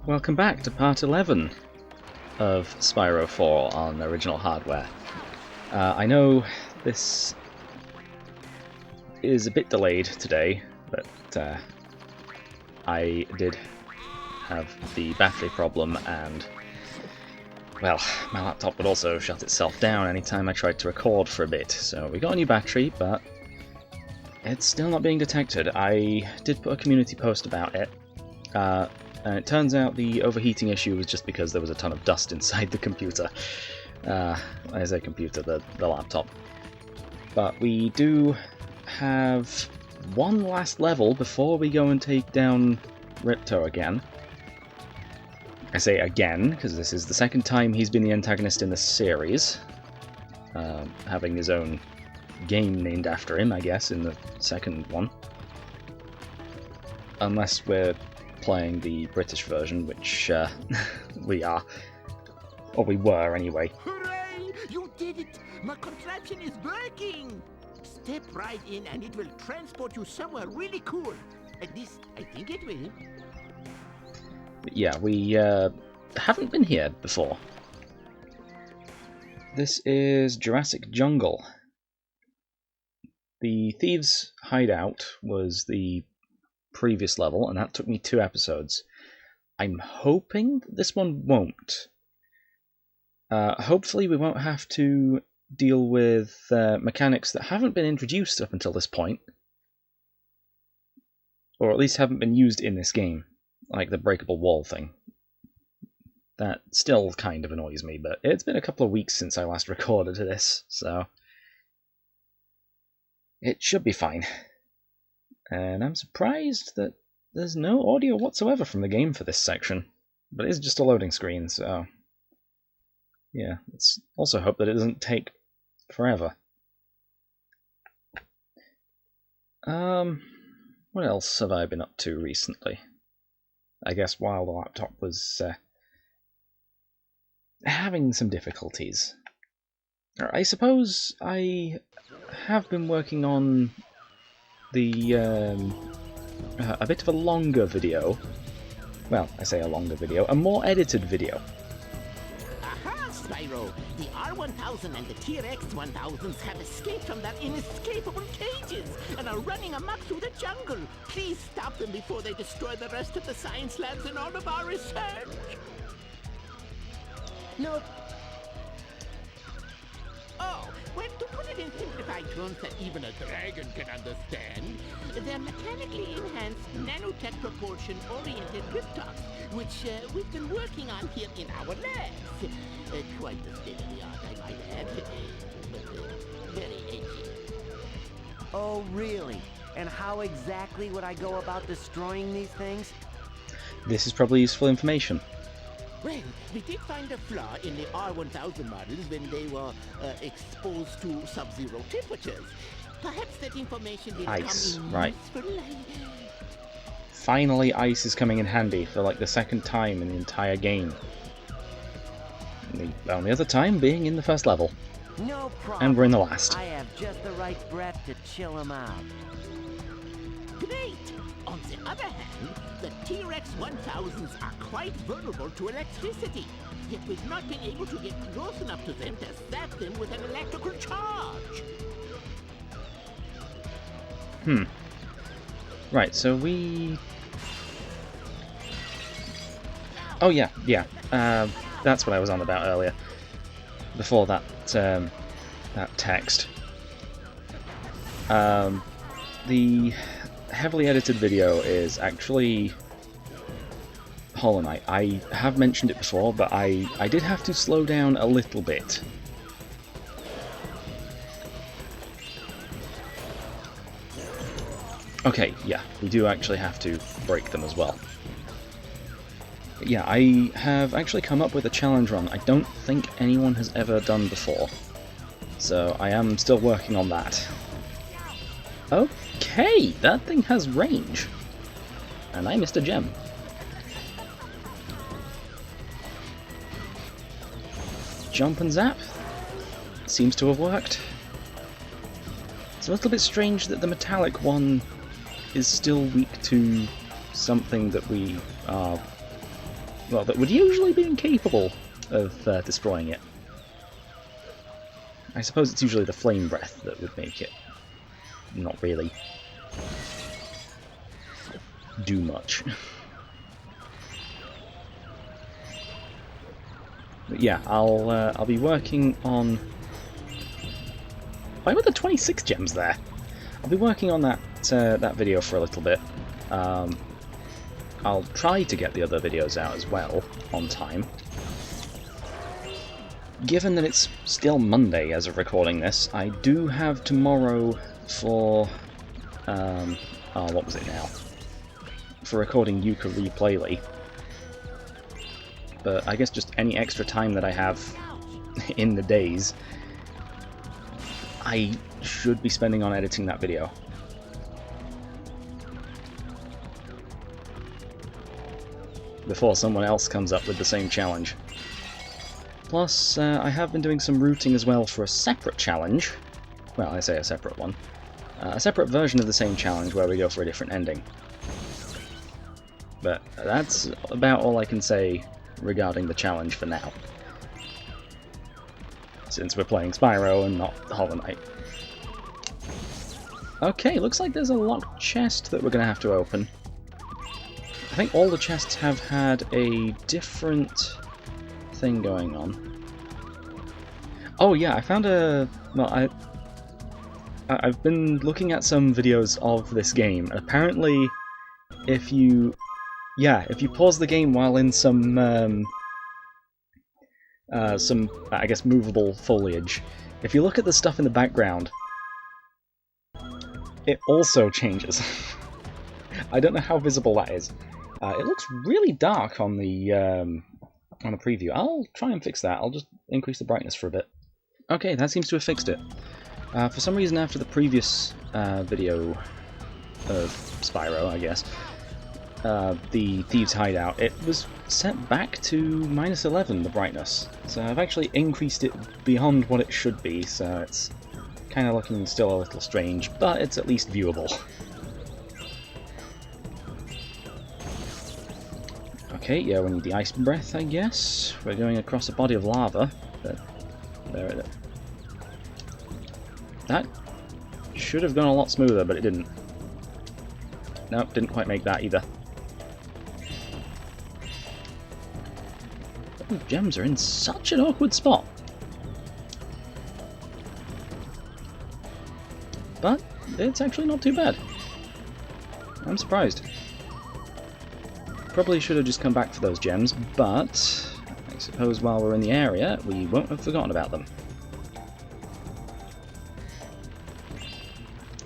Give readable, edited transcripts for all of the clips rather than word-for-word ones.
Welcome back to part 11 of Spyro 4 on original hardware. I know this is a bit delayed today, but I did have the battery problem and, well, my laptop would also shut itself down anytime I tried to record for a bit. So we got a new battery, but it's still not being detected. I did put a community post about it. And it turns out the overheating issue was just because there was a ton of dust inside the computer. I say computer, the laptop. But we do have one last level before we go and take down Ripto again. I say again, because this is the second time he's been the antagonist in the series. Having his own game named after him, I guess, in the second one. Unless we're playing the British version, which we are. Or we were, anyway. Hooray! You did it! My contraption is working! Step right in and it will transport you somewhere really cool. At least, I think it will. But yeah, we haven't been here before. This is Jurassic Jungle. The Thieves' Hideout was the previous level, and that took me 2 episodes. I'm hoping that this one won't. Hopefully we won't have to deal with mechanics that haven't been introduced up until this point. Or at least haven't been used in this game, like the breakable wall thing. That still kind of annoys me, but it's been a couple of weeks since I last recorded this, so it should be fine. And I'm surprised that there's no audio whatsoever from the game for this section. But it is just a loading screen, so yeah, let's also hope that it doesn't take forever. What else have I been up to recently? I guess while the laptop was having some difficulties. I suppose I have been working on the a bit of a longer video. Well, I say a longer video, a more edited video. Aha, Spyro! The R1000 and the TRX-1000s have escaped from their inescapable cages and are running amok through the jungle. Please stop them before they destroy the rest of the science labs and all of our research. No. Oh, well, to put it in simplified terms that even a dragon can understand, they're mechanically enhanced nanotech propulsion-oriented riptops, which we've been working on here in our labs. Quite the state-of-the-art, I might add, but very edgy. Oh, really? And how exactly would I go about destroying these things? This is probably useful information. Well, we did find a flaw in the R1000 models when they were exposed to sub-zero temperatures. Perhaps that information did Ice, come in right. useful. Finally, ice is coming in handy for like the second time in the entire game. The only other time being in the first level. No problem. And we're in the last. I have just the right breath to chill them out. Great! On the other hand, the TRX-1000s are quite vulnerable to electricity, yet we've not been able to get close enough to them to zap them with an electrical charge. Right, so we... Oh yeah. That's what I was on about earlier. Before that, that text. The heavily edited video is actually Hollow Knight. I have mentioned it before, but I did have to slow down a little bit. Okay, yeah, we do actually have to break them as well. But yeah, I have actually come up with a challenge run I don't think anyone has ever done before. So I am still working on that. Okay, that thing has range. And I missed a gem. Jump and zap. Seems to have worked. It's a little bit strange that the metallic one is still weak to something that we are well, that would usually be incapable of destroying it. I suppose it's usually the flame breath that would make it not really do much. But yeah, I'll be working on... Why were there 26 gems there? I'll be working on that that video for a little bit. I'll try to get the other videos out as well on time. Given that it's still Monday as of recording this, I do have tomorrow for oh, what was it now? For recording Yooka Re-Playlee. But I guess just any extra time that I have in the days, I should be spending on editing that video. Before someone else comes up with the same challenge. Plus, I have been doing some routing as well for a separate challenge. Well, I say a separate one. A separate version of the same challenge where we go for a different ending. But that's about all I can say regarding the challenge for now. Since we're playing Spyro and not Hollow Knight. Okay, looks like there's a locked chest that we're going to have to open. I think all the chests have had a different thing going on. Oh yeah, I found a... well, I've been looking at some videos of this game, and apparently if you... yeah, if you pause the game while in some, I guess, movable foliage, if you look at the stuff in the background, it also changes. I don't know how visible that is. It looks really dark on the preview. I'll try and fix that. I'll just increase the brightness for a bit. Okay, that seems to have fixed it. For some reason, after the previous video of Spyro, I guess, the Thieves' Hideout, it was set back to -11, the brightness. So I've actually increased it beyond what it should be, so it's kind of looking still a little strange, but it's at least viewable. Okay, yeah, we need the ice breath, I guess. We're going across a body of lava. There. That should have gone a lot smoother, but it didn't. Nope, didn't quite make that either. The gems are in such an awkward spot. But it's actually not too bad. I'm surprised. Probably should have just come back for those gems, but I suppose while we're in the area, we won't have forgotten about them.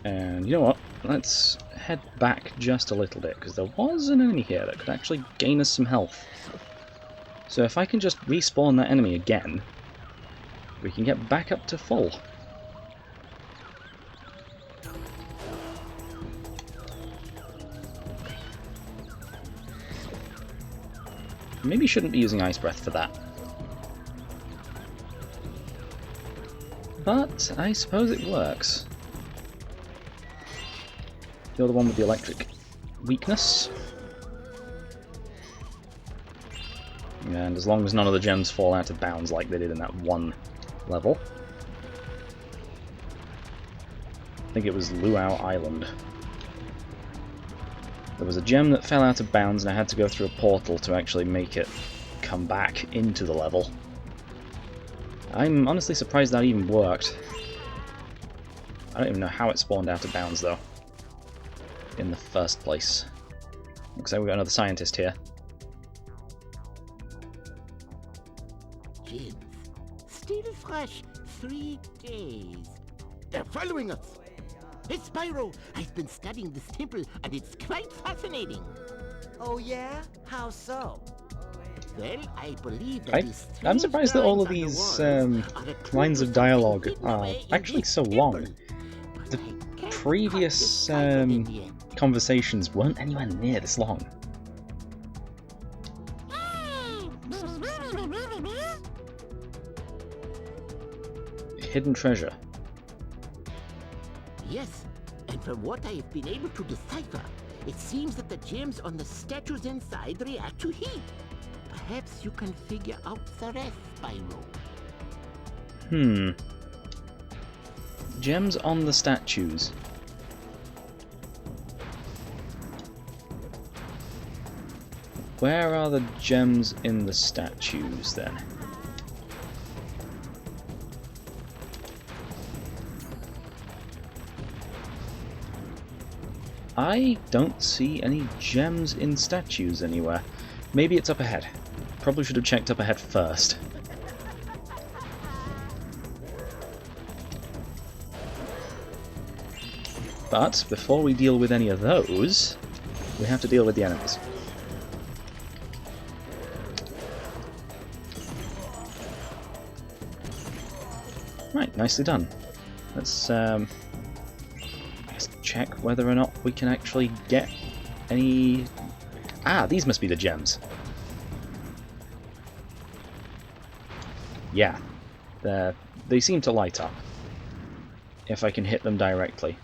And you know what? Let's head back just a little bit, because there was an enemy here that could actually gain us some health. So if I can just respawn that enemy again, we can get back up to full. Maybe shouldn't be using Ice Breath for that. But I suppose it works. You're the one with the electric weakness. And as long as none of the gems fall out of bounds like they did in that one level. I think it was Luau Island. There was a gem that fell out of bounds and I had to go through a portal to actually make it come back into the level. I'm honestly surprised that even worked. I don't even know how it spawned out of bounds though, in the first place. Looks like we've got another scientist here. Gems. Still fresh. 3 days. They're following us. Hey, Spyro! I've been studying this temple, and it's quite fascinating. Oh yeah? How so? Well, I believe that I'm surprised that all of these lines of dialogue are actually so long. The previous conversations weren't anywhere near this long. Hidden treasure. Yes, and from what I have been able to decipher, it seems that the gems on the statues inside react to heat. Perhaps you can figure out the rest, Spyro. Gems on the statues. Where are the gems in the statues, then? I don't see any gems in statues anywhere. Maybe it's up ahead. Probably should have checked up ahead first. But before we deal with any of those, we have to deal with the enemies. Right, nicely done. Let's check whether or not we can actually get any... Ah, these must be the gems. Yeah, they seem to light up if I can hit them directly.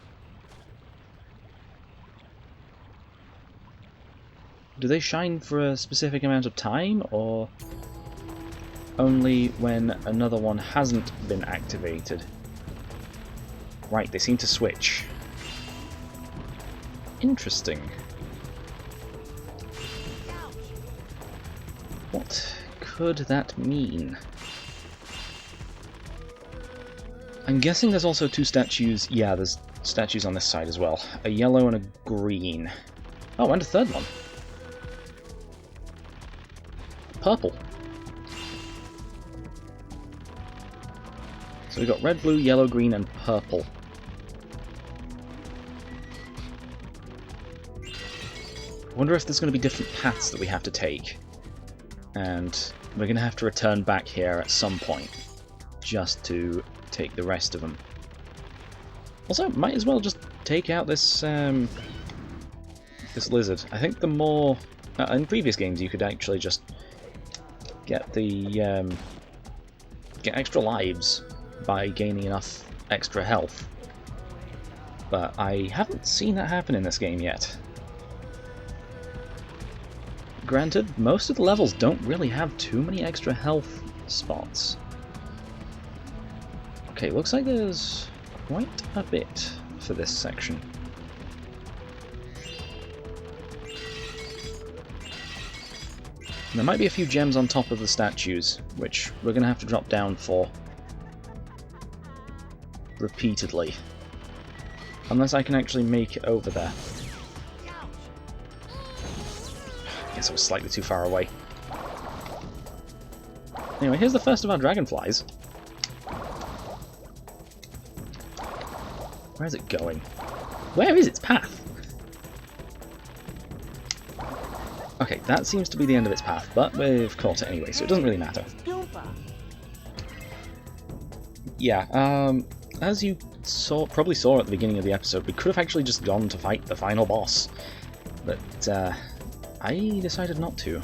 Do they shine for a specific amount of time, or only when another one hasn't been activated? Right, they seem to switch. Interesting. What could that mean? I'm guessing there's also two statues. Yeah, there's statues on this side as well. A yellow and a green. Oh, and a third one. Purple. So we've got red, blue, yellow, green, and purple. I wonder if there's going to be different paths that we have to take. And we're going to have to return back here at some point just to take the rest of them. Also, might as well just take out this this lizard. I think the more... in previous games you could actually just get the get extra lives by gaining enough extra health, but I haven't seen that happen in this game yet. Granted, most of the levels don't really have too many extra health spots. Okay, looks like there's quite a bit for this section. There might be a few gems on top of the statues, which we're going to have to drop down for repeatedly. Unless I can actually make it over there. I guess I was slightly too far away. Anyway, here's the first of our dragonflies. Where is it going? Where is its path? Okay, that seems to be the end of its path, but we've caught it anyway, so it doesn't really matter. Yeah, as you probably saw at the beginning of the episode, we could have actually just gone to fight the final boss, but I decided not to.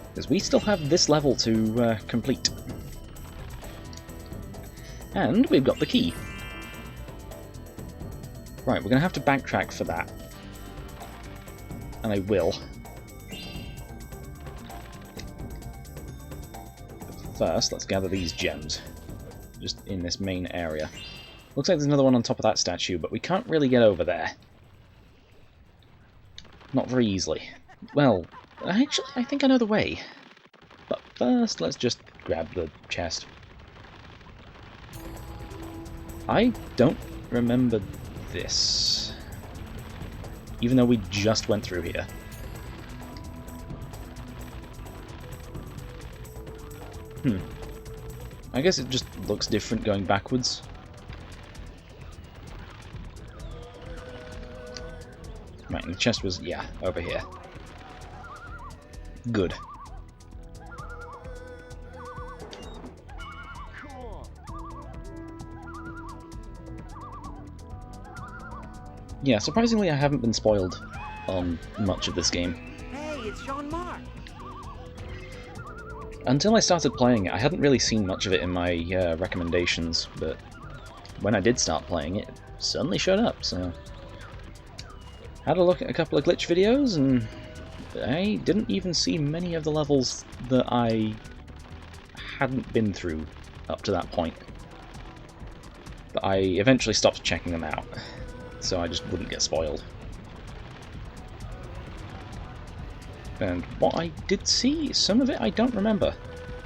Because we still have this level to complete. And we've got the key. Right, we're going to have to backtrack for that. And I will. But first, let's gather these gems. Just in this main area. Looks like there's another one on top of that statue, but we can't really get over there. Not very easily. Well, actually, I think I know the way. But first, let's just grab the chest. I don't remember this, even though we just went through here. I guess it just looks different going backwards. Right, and the chest was, yeah, over here. Good. Yeah, surprisingly I haven't been spoiled on much of this game. Hey, it's Sean Mark. Until I started playing it, I hadn't really seen much of it in my recommendations, but when I did start playing it, it suddenly showed up, so... Had a look at a couple of glitch videos, and I didn't even see many of the levels that I hadn't been through up to that point. But I eventually stopped checking them out, so I just wouldn't get spoiled. And what I did see, some of it I don't remember.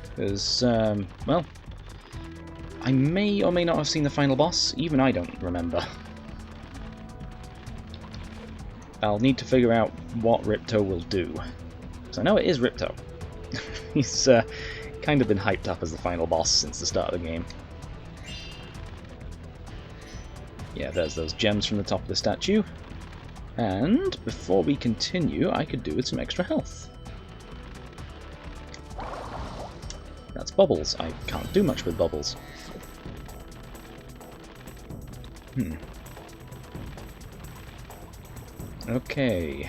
Because, well, I may or may not have seen the final boss, even I don't remember. I'll need to figure out what Ripto will do. Because I know it is Ripto. He's kind of been hyped up as the final boss since the start of the game. Yeah, there's those gems from the top of the statue. And before we continue, I could do with some extra health. That's bubbles. I can't do much with bubbles. Okay.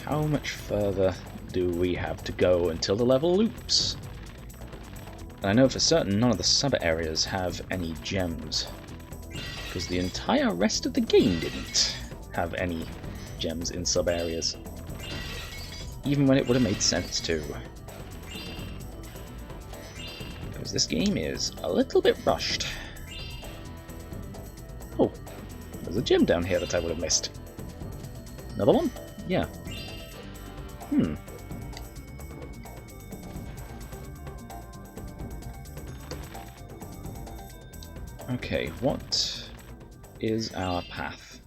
How much further do we have to go until the level loops? And I know for certain none of the sub-areas have any gems, because the entire rest of the game didn't have any gems in sub-areas, even when it would have made sense to. Because this game is a little bit rushed. Oh, there's a gem down here that I would have missed. Another one? Yeah. Okay, what is our path?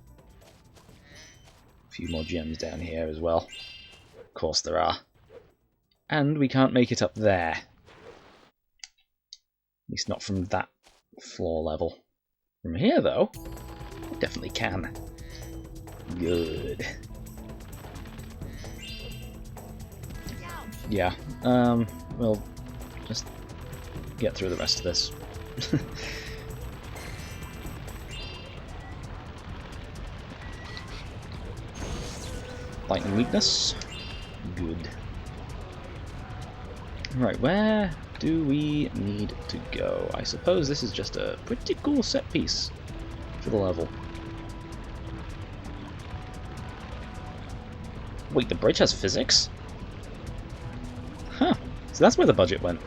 A few more gems down here as well. Of course there are. And we can't make it up there. At least not from that floor level. From here, though, we definitely can. Good. Yeah, we'll just get through the rest of this. Lightning weakness. Good. Right, where do we need to go? I suppose this is just a pretty cool set piece for the level. Wait, the bridge has physics? Huh. So that's where the budget went.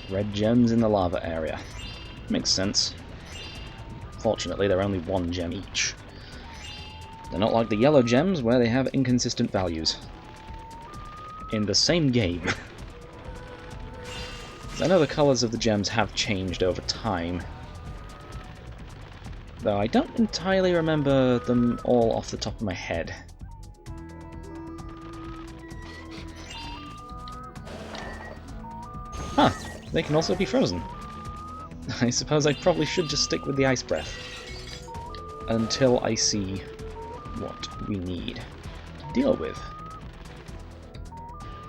Red gems in the lava area. Makes sense. Fortunately, they're only one gem each. They're not like the yellow gems, where they have inconsistent values. In the same game. I know the colours of the gems have changed over time, though I don't entirely remember them all off the top of my head. Huh, they can also be frozen. I suppose I probably should just stick with the ice breath until I see what we need to deal with.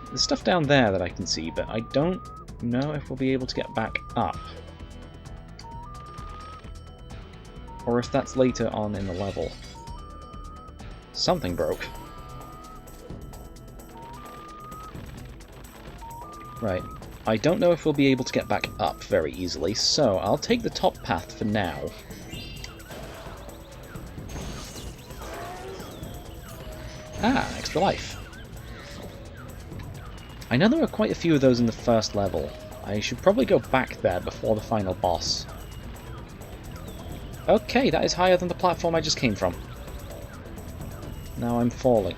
There's stuff down there that I can see, but I don't know if we'll be able to get back up. Or if that's later on in the level. Something broke. Right. I don't know if we'll be able to get back up very easily, so I'll take the top path for now. Ah, extra life. I know there were quite a few of those in the first level. I should probably go back there before the final boss. Okay, that is higher than the platform I just came from. Now I'm falling.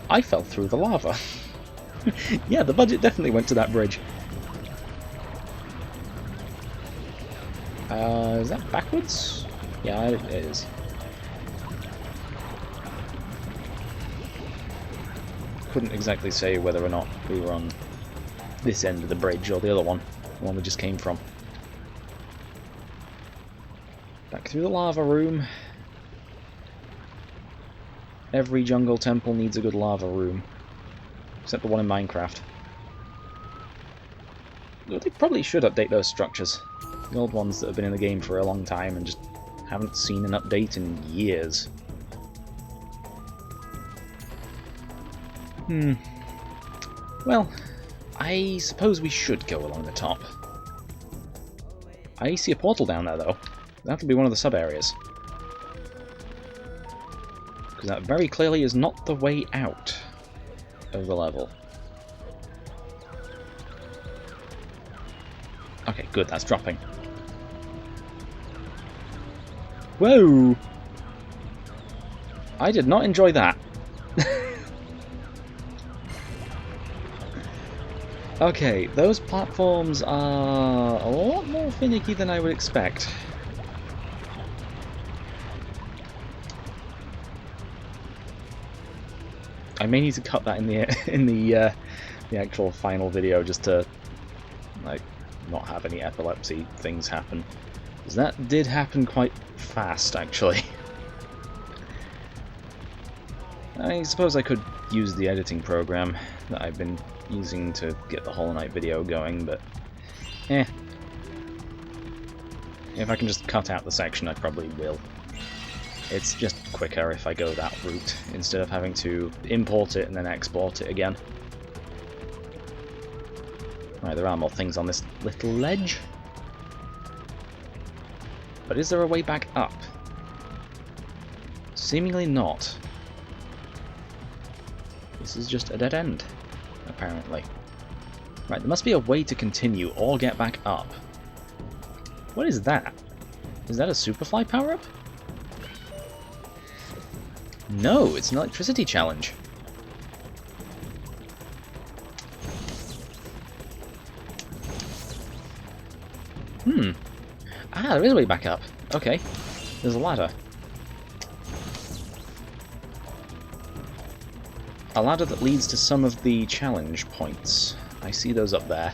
I fell through the lava. Yeah, the budget definitely went to that bridge. Is that backwards? Yeah, it is. Couldn't exactly say whether or not we were on this end of the bridge or the other one, the one we just came from. Back through the lava room. Every jungle temple needs a good lava room. Except the one in Minecraft. They probably should update those structures. The old ones that have been in the game for a long time and just haven't seen an update in years. Well, I suppose we should go along the top. I see a portal down there, though. That'll be one of the sub-areas. Because that very clearly is not the way out of the level. Okay, good, that's dropping. Whoa! I did not enjoy that. Okay, those platforms are a lot more finicky than I would expect. I may need to cut that in the actual final video just to like not have any epilepsy things happen, because that did happen quite fast actually. I suppose I could use the editing program that I've been using to get the Hollow Knight video going, but if I can just cut out the section, I probably will. It's just quicker if I go that route instead of having to import it and then export it again. Right, there are more things on this little ledge. But is there a way back up? Seemingly not. This is just a dead end, apparently. Right, there must be a way to continue or get back up. What is that? Is that a Superfly power-up? No, it's an electricity challenge. Ah, there is a way back up. Okay, there's a ladder. A ladder that leads to some of the challenge points. I see those up there.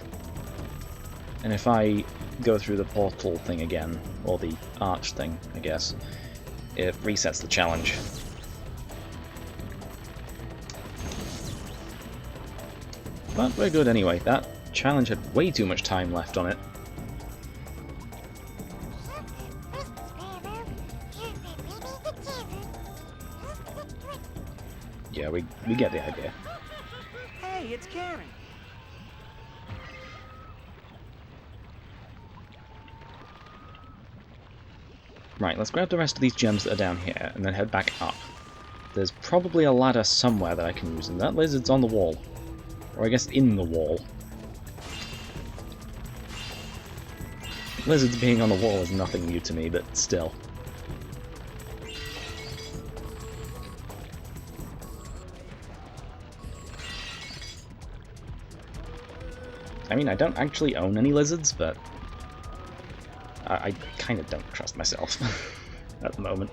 And if I go through the portal thing again, or the arch thing, I guess, it resets the challenge. But we're good anyway. That challenge had way too much time left on it. Yeah, we get the idea. Hey, it's Karen. Right, let's grab the rest of these gems that are down here and then head back up. There's probably a ladder somewhere that I can use, and that lizard's on the wall. Or I guess in the wall. Lizards being on the wall is nothing new to me, but still. I mean, I don't actually own any lizards, but I kind of don't trust myself at the moment.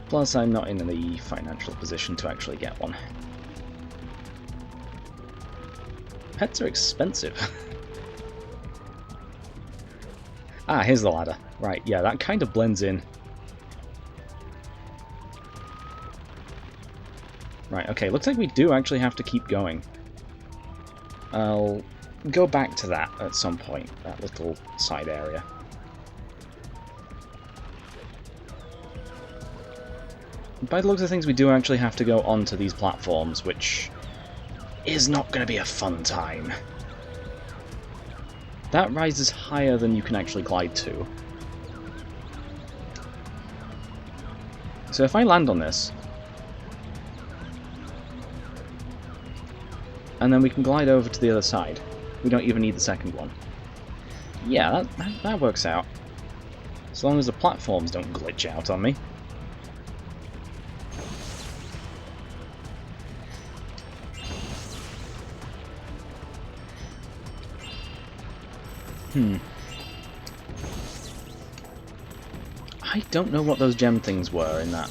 Plus, I'm not in the financial position to actually get one. Pets are expensive. Ah, here's the ladder. Right, yeah, that kind of blends in. Right, okay, looks like we do actually have to keep going. I'll go back to that at some point, that little side area. By the looks of things, we do actually have to go onto these platforms, which is not going to be a fun time. That rises higher than you can actually glide to. So if I land on this, and then we can glide over to the other side. We don't even need the second one. Yeah, that works out. As long as the platforms don't glitch out on me. I don't know what those gem things were in that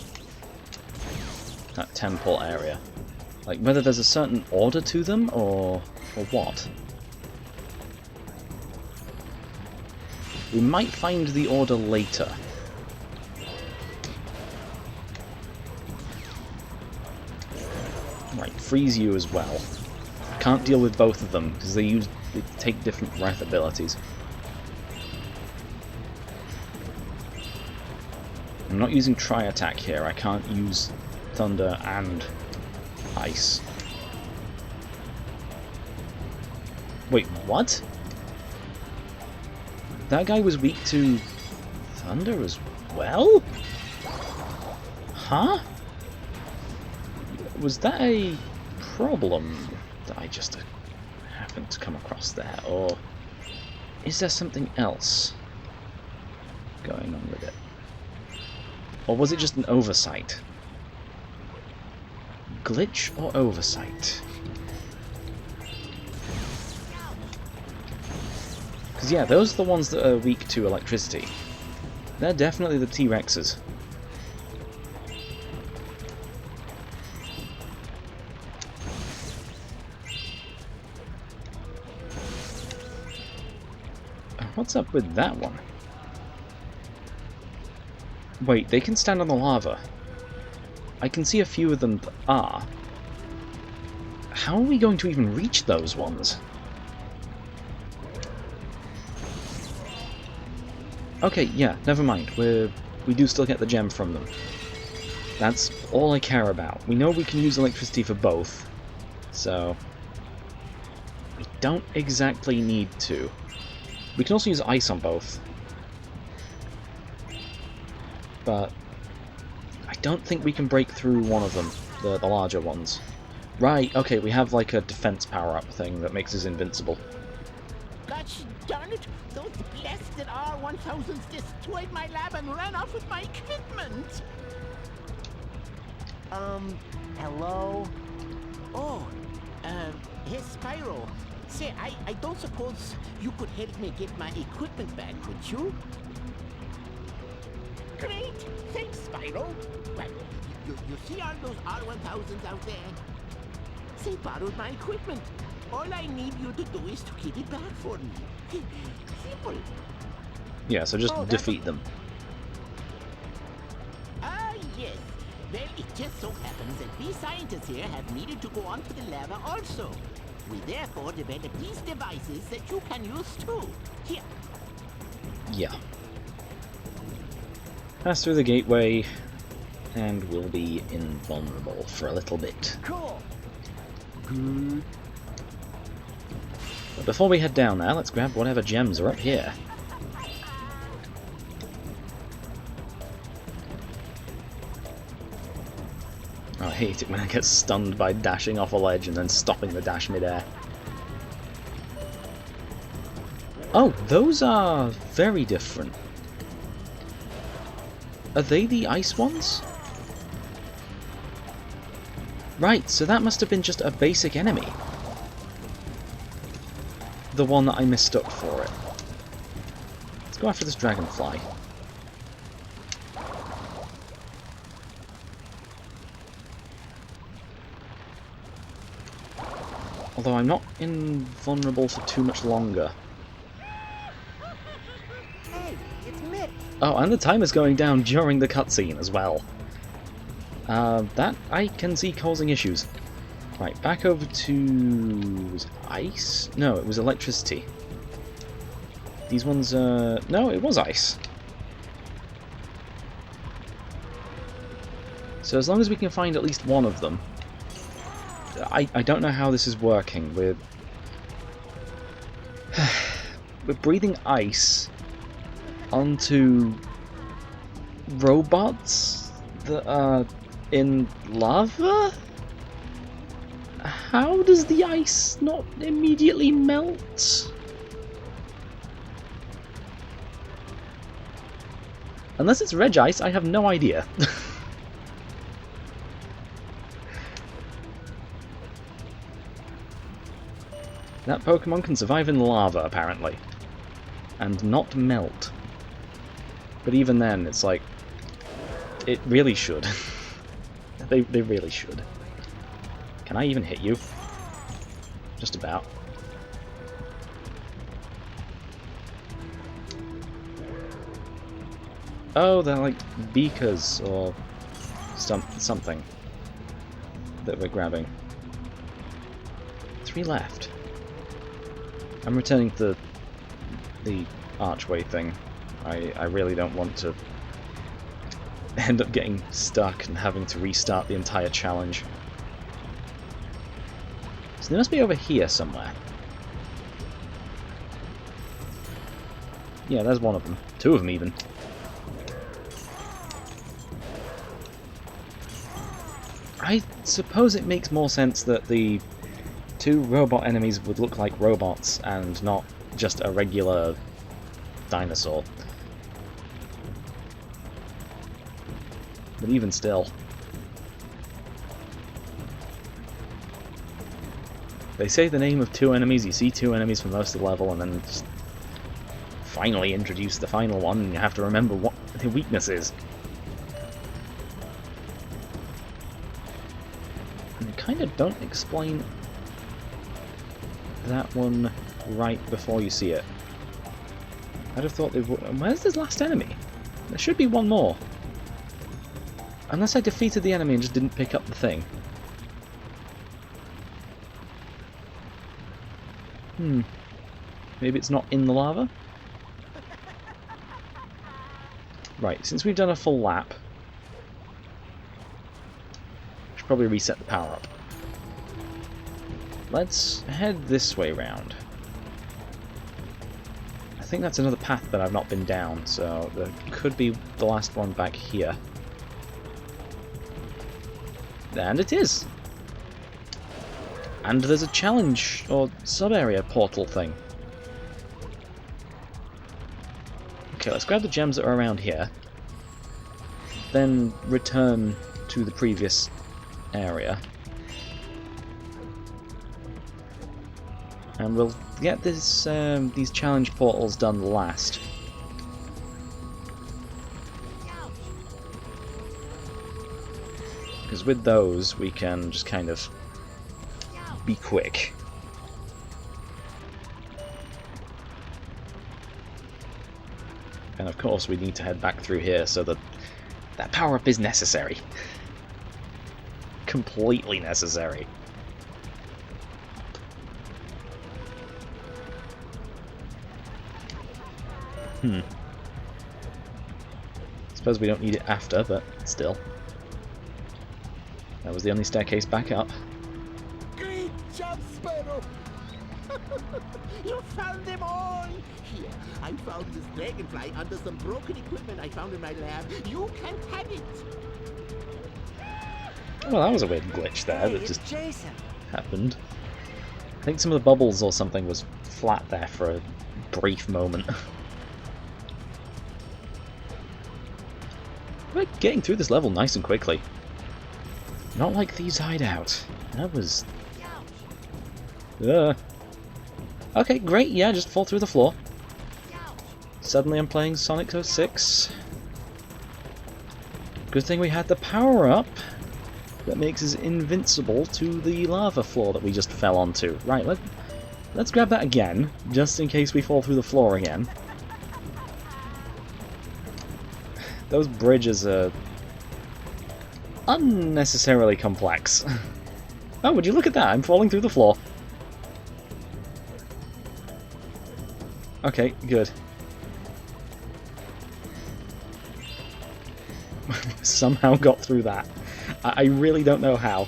temple area. Like, whether there's a certain order to them, or what. We might find the order later. Right, freeze you as well. Can't deal with both of them, because they take different breath abilities. I'm not using tri-attack here. I can't use thunder and ice. Wait, what? That guy was weak to thunder as well? Huh? Was that a problem that I just happened to come across there? Or is there something else going on with it? Or was it just an oversight? Glitch or oversight? Because yeah, those are the ones that are weak to electricity. They're definitely the T-Rexes. What's up with that one? Wait, they can stand on the lava. I can see a few of them that are. How are we going to even reach those ones? Okay, yeah, never mind. We do still get the gem from them. That's all I care about. We know we can use electricity for both, so we don't exactly need to. We can also use ice on both, but I don't think we can break through one of them, the larger ones. Right, okay, we have like a defense power-up thing that makes us invincible. Gosh darn it! Those blasted R-1000s destroyed my lab and ran off with my equipment! Hello? Oh, hey Spyro. Say, I don't suppose you could help me get my equipment back, could you? Great! Thanks, Spyro. Well, you see all those R-1000s out there? They borrowed my equipment. All I need you to do is to get it back for me. Simple. Yeah, so just defeat them. Ah, yes. Well, it just so happens that we scientists here have needed to go onto the lava also. We therefore developed these devices that you can use too. Here. Yeah. Pass through the gateway, and we'll be invulnerable for a little bit. Cool. Good. But before we head down there, let's grab whatever gems are up here. Oh, I hate it when I get stunned by dashing off a ledge and then stopping the dash mid-air. Oh, those are very different. Are they the ice ones? Right, so that must have been just a basic enemy. The one that I mistook for it. Let's go after this dragonfly. Although I'm not invulnerable for too much longer. Hey, it's Mick. Oh, and the timer's going down during the cutscene as well. That I can see causing issues. Right, back over to... was it ice? No, it was electricity. These ones, no, it was ice. So as long as we can find at least one of them... I don't know how this is working. We're breathing ice onto robots that are in lava? How does the ice not immediately melt? Unless it's reg ice, I have no idea. That Pokemon can survive in lava, apparently. And not melt. But even then, it's like... it really should. They really should. Can I even hit you? Just about. Oh, they're like beakers or something that we're grabbing. 3 left. I'm returning to the archway thing. I really don't want to end up getting stuck and having to restart the entire challenge. So they must be over here somewhere. Yeah, there's one of them. Two of them even. I suppose it makes more sense that the two robot enemies would look like robots and not just a regular dinosaur. But even still. They say the name of two enemies, you see two enemies for most of the level, and then just finally introduce the final one, and you have to remember what the weakness is. And they kind of don't explain that one right before you see it. I'd have thought they would. Where's this last enemy? There should be one more. Unless I defeated the enemy and just didn't pick up the thing. Maybe it's not in the lava? Right, since we've done a full lap, I should probably reset the power up. Let's head this way round. I think that's another path that I've not been down, so there could be the last one back here. And it is! And there's a challenge, or sub-area portal thing. Okay, let's grab the gems that are around here. Then return to the previous area. And we'll get this, these challenge portals done last. Because with those, we can just kind of be quick. And of course we need to head back through here so that that power-up is necessary. Completely necessary. Suppose we don't need it after, but still. That was the only staircase back up. Great job, Spyro! You found them all! Here, I found this dragonfly under some broken equipment I found in my lab. You can have it! Well, that was a weird glitch there Hey, that it's just Jason. happened. I think some of the bubbles or something was flat there for a brief moment. We're getting through this level nice and quickly. Not like these hideout. That was... Okay, great, yeah, just fall through the floor. Suddenly I'm playing Sonic 06. Good thing we had the power-up that makes us invincible to the lava floor that we just fell onto. Right, let's grab that again, just in case we fall through the floor again. Those bridges are unnecessarily complex. Oh, would you look at that? I'm falling through the floor. Okay, good. Somehow got through that. I really don't know how.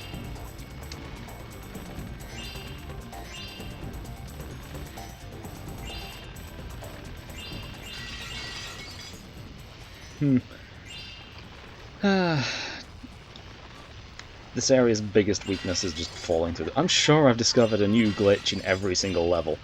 This area's biggest weakness is just falling through I'm sure I've discovered a new glitch in every single level.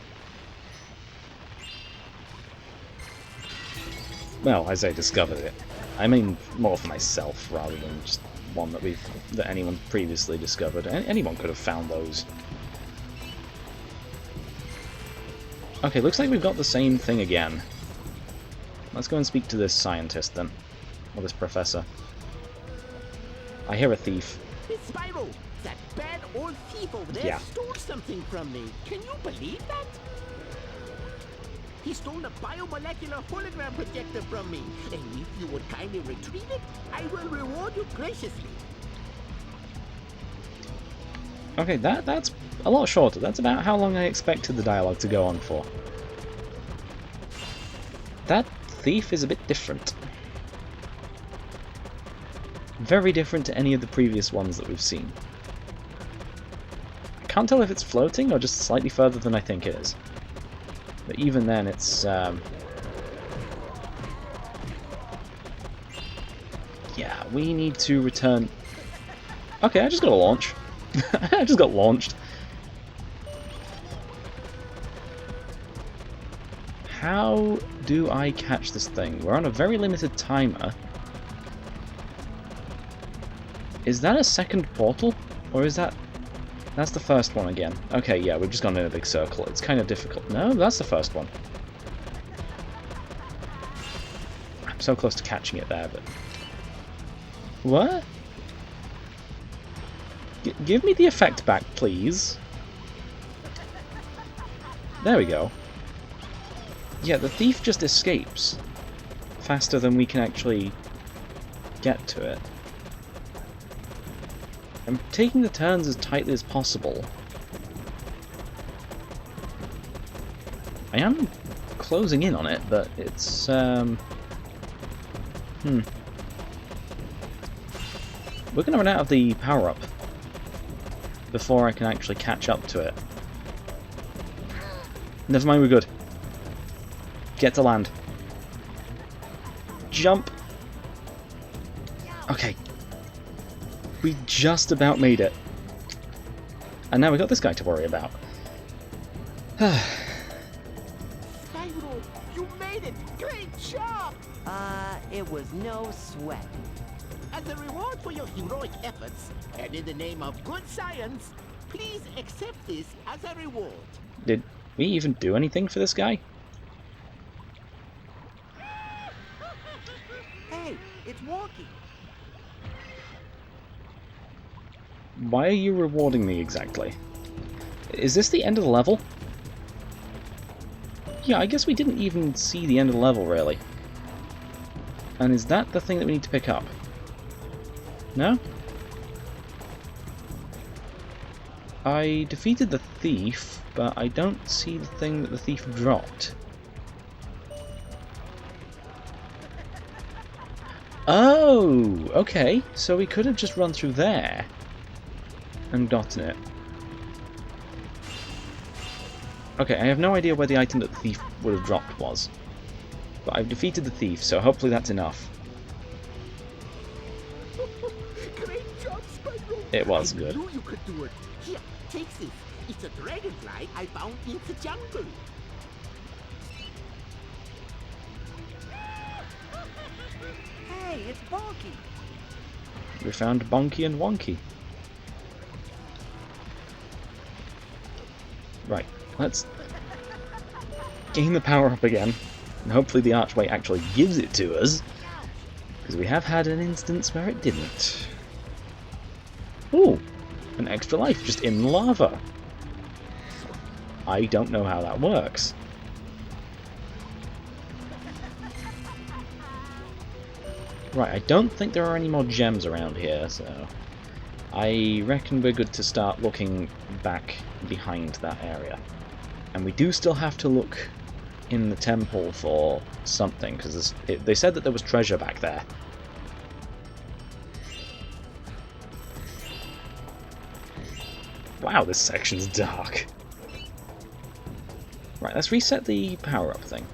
Well, I say discovered it. I mean more for myself rather than just one that anyone previously discovered. Anyone could have found those. Okay, looks like we've got the same thing again. Let's go and speak to this scientist then. Or this professor. I hear a thief. It's Spyro! That bad old thief over there stole something from me. Can you believe that? He stole a biomolecular hologram projector from me. And if you would kindly retrieve it, I will reward you graciously. Okay, that's a lot shorter. That's about how long I expected the dialogue to go on for. That thief is a bit different. Very different to any of the previous ones that we've seen. I can't tell if it's floating or just slightly further than I think it is. But even then, it's... yeah, we need to return... Okay, I just got a launch. I just got launched. How do I catch this thing? We're on a very limited timer. Is that a second portal? Or is that... That's the first one again. Okay, yeah, we've just gone in a big circle. It's kind of difficult. No, that's the first one. I'm so close to catching it there, but... What? Give me the effect back, please. There we go. Yeah, the thief just escapes faster than we can actually get to it. I'm taking the turns as tightly as possible. I am closing in on it, but it's, We're gonna run out of the power-up before I can actually catch up to it. Never mind, we're good. Get to land. Jump! Okay. We just about made it. And now we got this guy to worry about. Spyro, you made it! Great job! It was no sweat. As a reward for your heroic efforts, and in the name of good science, please accept this as a reward. Did we even do anything for this guy? Hey, it's walking. Why are you rewarding me exactly? Is this the end of the level? Yeah, I guess we didn't even see the end of the level, really. And is that the thing that we need to pick up? No? I defeated the thief, but I don't see the thing that the thief dropped. Oh, okay. So we could have just run through there and gotten it. Okay, I have no idea where the item that the thief would have dropped was. But I've defeated the thief, so hopefully that's enough. Great job, Spyro! It was good. I knew you could do it. Here, take this. It's a dragonfly I found in the jungle. Hey, it's Bonky. We found Bonky and Wonky. Right, let's gain the power up again, and hopefully the archway actually gives it to us, because we have had an instance where it didn't. Ooh, an extra life just in lava. I don't know how that works. Right, I don't think there are any more gems around here, so I reckon we're good to start looking back behind that area. And we do still have to look in the temple for something, because they said that there was treasure back there. Wow, this section's dark. Right, let's reset the power-up thing.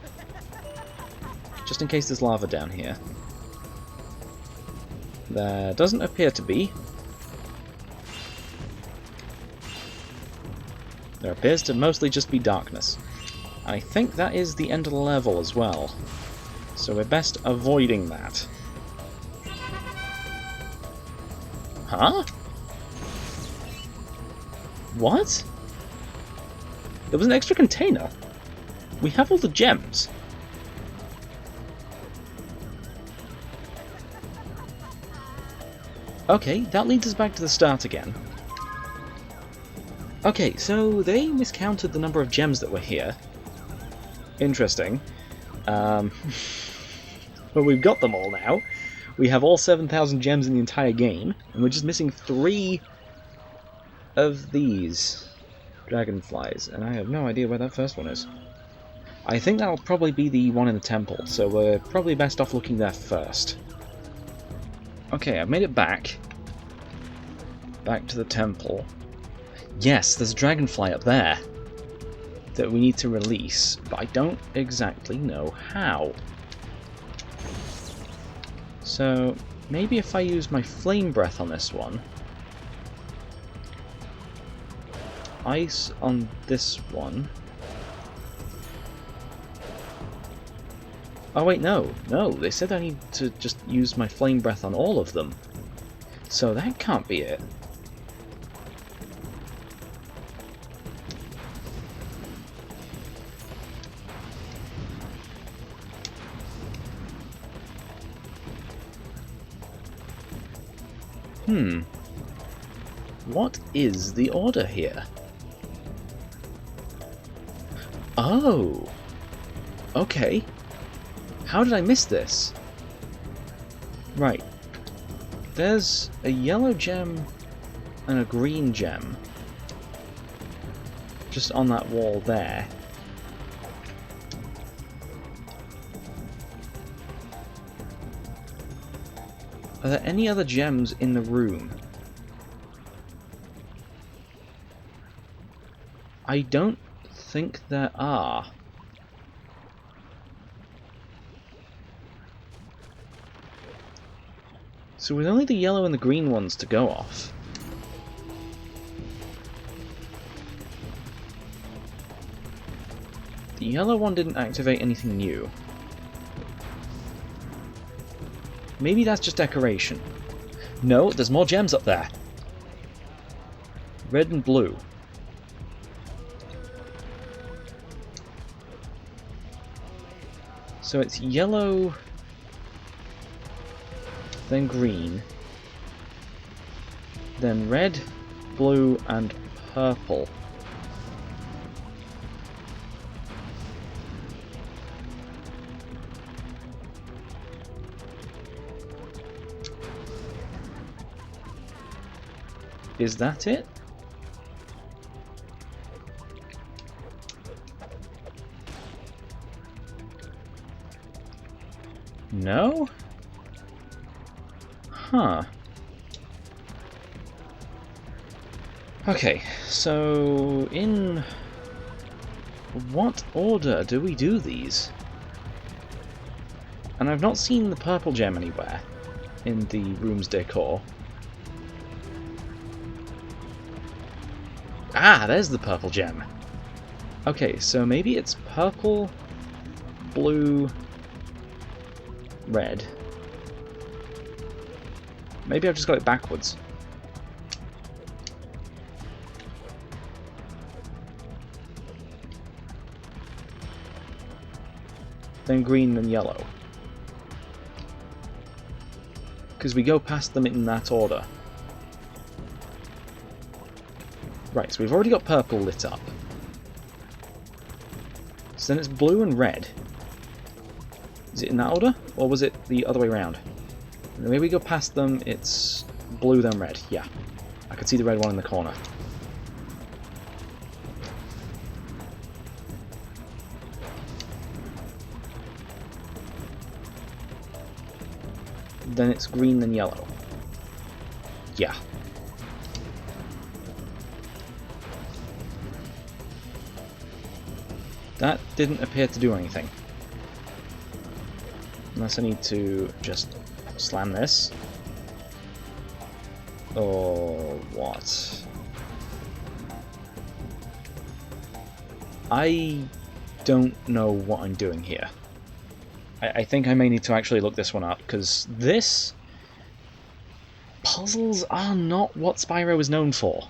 Just in case there's lava down here. There doesn't appear to be. There appears to mostly just be darkness. I think that is the end of the level as well. So we're best avoiding that. Huh? What? There was an extra container? We have all the gems. Okay, that leads us back to the start again. Okay, so they miscounted the number of gems that were here. Interesting. But we've got them all now. We have all 7,000 gems in the entire game, and we're just missing 3 of these dragonflies, and I have no idea where that first one is. I think that'll probably be the one in the temple, so we're probably best off looking there first. Okay, I've made it back. Back to the temple. Yes, there's a dragonfly up there that we need to release, but I don't exactly know how. So, maybe if I use my flame breath on this one, ice on this one. Oh wait, no, they said I need to just use my flame breath on all of them. So that can't be it. What is the order here? Oh! Okay. How did I miss this? Right. There's a yellow gem and a green gem just on that wall there. Are there any other gems in the room? I don't think there are. So with only the yellow and the green ones to go off. The yellow one didn't activate anything new. Maybe that's just decoration. No, there's more gems up there. Red and blue. So it's yellow, then green, then red, blue, and purple. Is that it? No? Huh. Okay, so in what order do we do these? And I've not seen the purple gem anywhere in the room's decor. Ah, there's the purple gem. Okay, so maybe it's purple, blue, red. Maybe I've just got it backwards. Then green, then yellow. Because we go past them in that order. Right, so we've already got purple lit up. So then it's blue and red. Is it in that order? Or was it the other way around? The way we go past them, it's blue then red. Yeah. I could see the red one in the corner. Then it's green then yellow. Yeah. That didn't appear to do anything. Unless I need to just slam this. Or what? I don't know what I'm doing here. I think I may need to actually look this one up, because this... puzzles are not what Spyro is known for.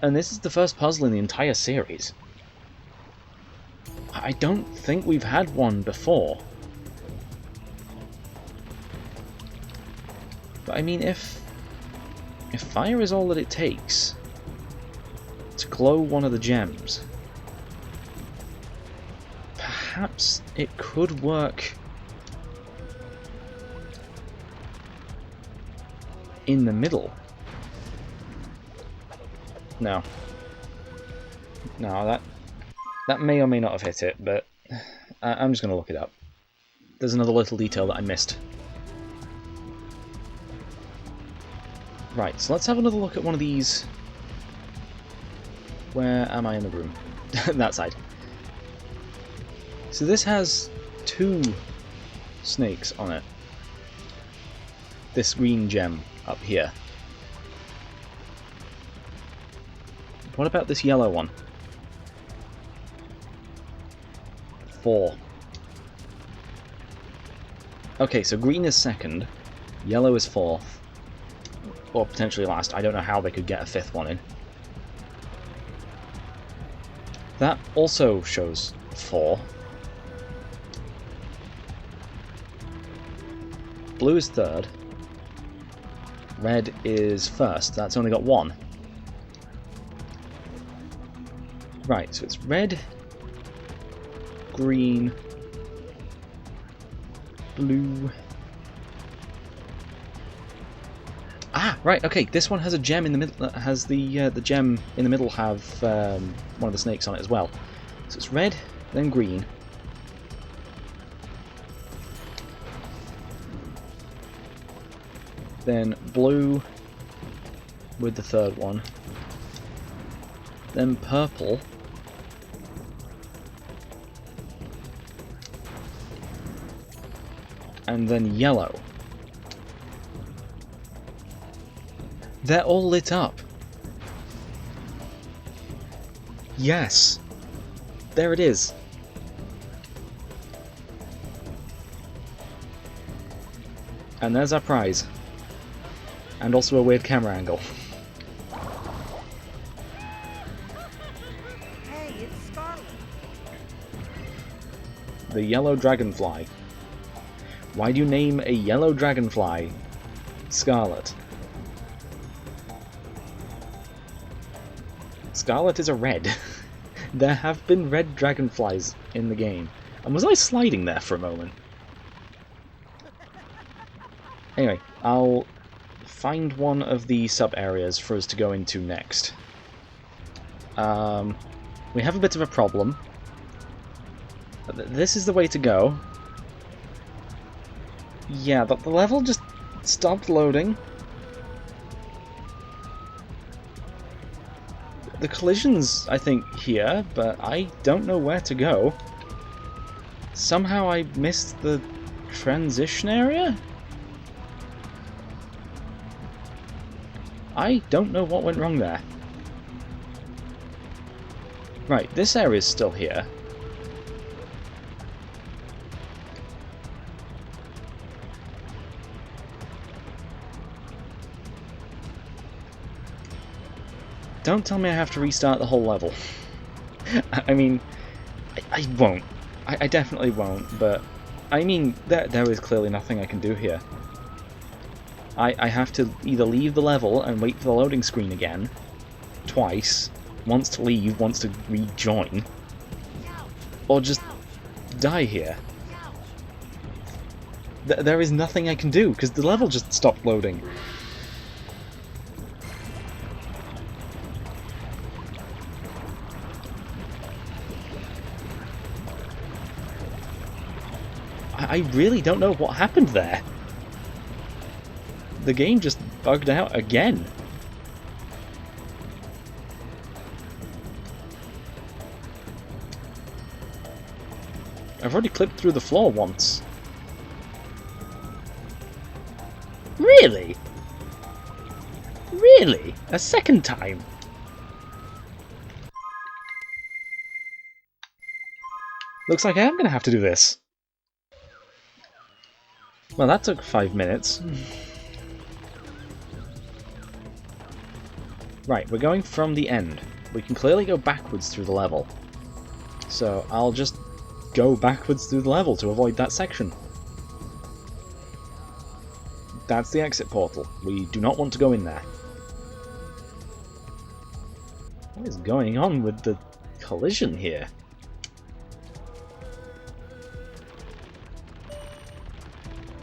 And this is the first puzzle in the entire series. I don't think we've had one before. But I mean, if fire is all that it takes to glow one of the gems, perhaps it could work in the middle. No. No, that may or may not have hit it, but I'm just going to look it up. There's another little detail that I missed. Right, so let's have another look at one of these. Where am I in the room? That side. So this has 2 snakes on it. This green gem up here. What about this yellow one? 4. Okay, so green is second, yellow is 4th, or potentially last. I don't know how they could get a 5th one in. That also shows 4. Blue is 3rd. Red is 1st. That's only got 1. Right, so it's red, green, blue. Ah, right. Okay, this one has a gem in the middle. Has the gem in the middle have one of the snakes on it as well. So it's red, then green. Then blue with the 3rd one. Then purple. And then yellow. They're all lit up. Yes. There it is. And there's our prize. And also a weird camera angle. Hey, it's Scarlet. The yellow dragonfly. Why do you name a yellow dragonfly Scarlet? Scarlet is a red. There have been red dragonflies in the game. And was I sliding there for a moment? Anyway, I'll find one of the sub-areas for us to go into next. We have a bit of a problem. This is the way to go. Yeah, but the level just stopped loading. The collision's, I think, here, but I don't know where to go. Somehow I missed the transition area? I don't know what went wrong there. Right, this area's still here. Don't tell me I have to restart the whole level. I mean, I won't. I definitely won't, but I mean, there is clearly nothing I can do here. I have to either leave the level and wait for the loading screen again, twice, once to leave, once to rejoin, or just die here. There is nothing I can do, because the level just stopped loading. I really don't know what happened there. The game just bugged out again. I've already clipped through the floor once. Really? Really? A second time? Looks like I am going to have to do this. Well, that took 5 minutes. Right, we're going from the end. We can clearly go backwards through the level. So I'll just go backwards through the level to avoid that section. That's the exit portal. We do not want to go in there. What is going on with the collision here?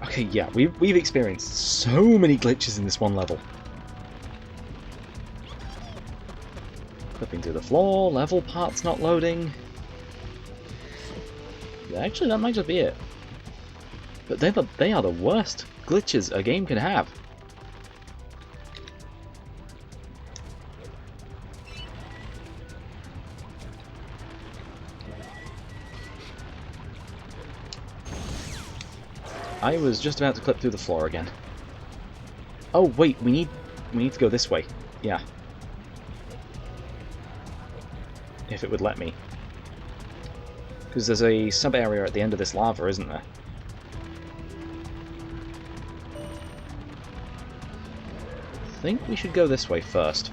Okay, yeah, we've experienced so many glitches in this one level. Clipping through the floor, level parts not loading. Yeah, actually, that might just be it. But they are the worst glitches a game can have. I was just about to clip through the floor again. Oh wait, we need to go this way. Yeah. If it would let me. Because there's a sub-area at the end of this lava, isn't there? I think we should go this way first.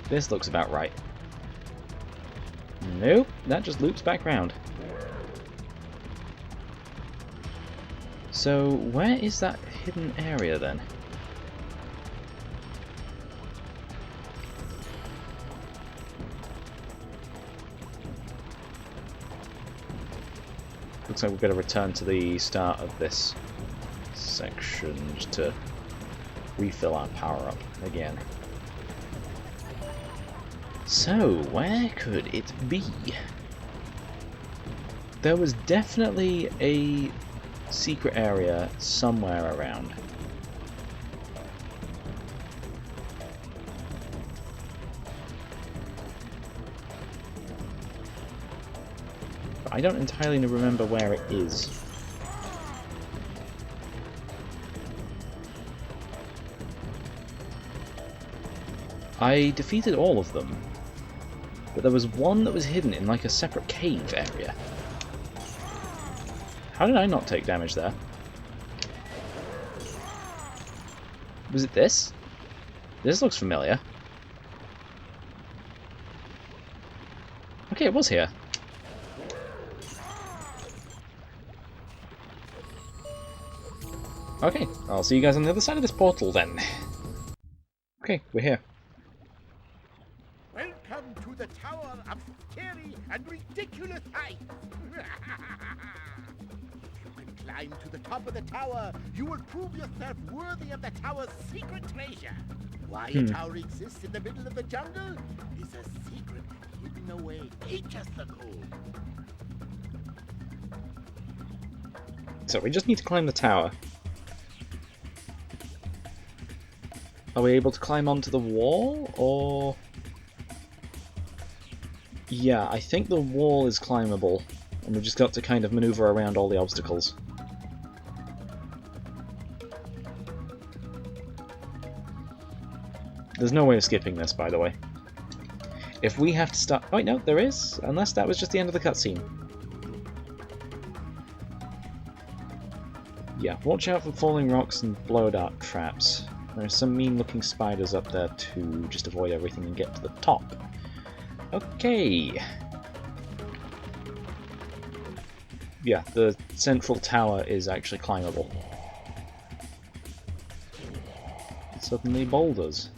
This looks about right. Nope, that just loops back round. So, where is that hidden area then? Looks like we've got to return to the start of this section just to refill our power up again. So, where could it be? There was definitely a secret area somewhere around. But I don't entirely remember where it is. I defeated all of them. But there was one that was hidden in like a separate cave area. How did I not take damage there? Was it this? This looks familiar. Okay, it was here. Okay, I'll see you guys on the other side of this portal then. Okay, we're here. Welcome to the Tower of Scary and Ridiculous Heights. If you can climb to the top of the tower, you will prove yourself worthy of the tower's secret treasure. Why a tower exists in the middle of the jungle is a secret hidden away ages ago. So we just need to climb the tower. Are we able to climb onto the wall, or...? Yeah, I think the wall is climbable, and we've just got to kind of maneuver around all the obstacles. There's no way of skipping this, by the way. If we have to start... Oh, wait, no, there is, unless that was just the end of the cutscene. Yeah, watch out for falling rocks and blow-dart traps. There are some mean-looking spiders up there too. Just avoid everything and get to the top. Okay. Yeah, the central tower is actually climbable. Suddenly boulders.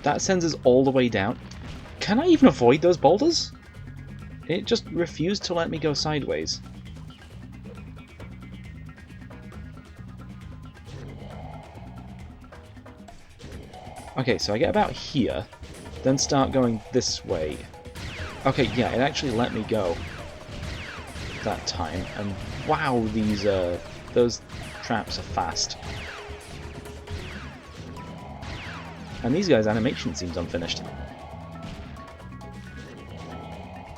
That sends us all the way down. Can I even avoid those boulders? It just refused to let me go sideways. Okay, so I get about here, then start going this way. Okay, yeah, it actually let me go that time, and wow, those traps are fast. And these guys' animation seems unfinished.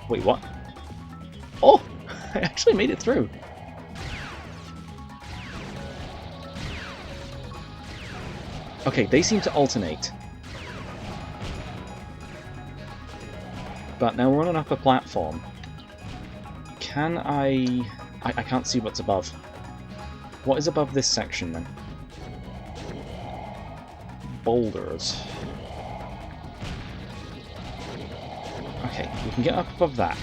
Wait, what? Oh! I actually made it through! Okay, they seem to alternate. But now we're on an upper platform. Can I can't see what's above. What is above this section, then? Boulders. Okay, we can get up above that.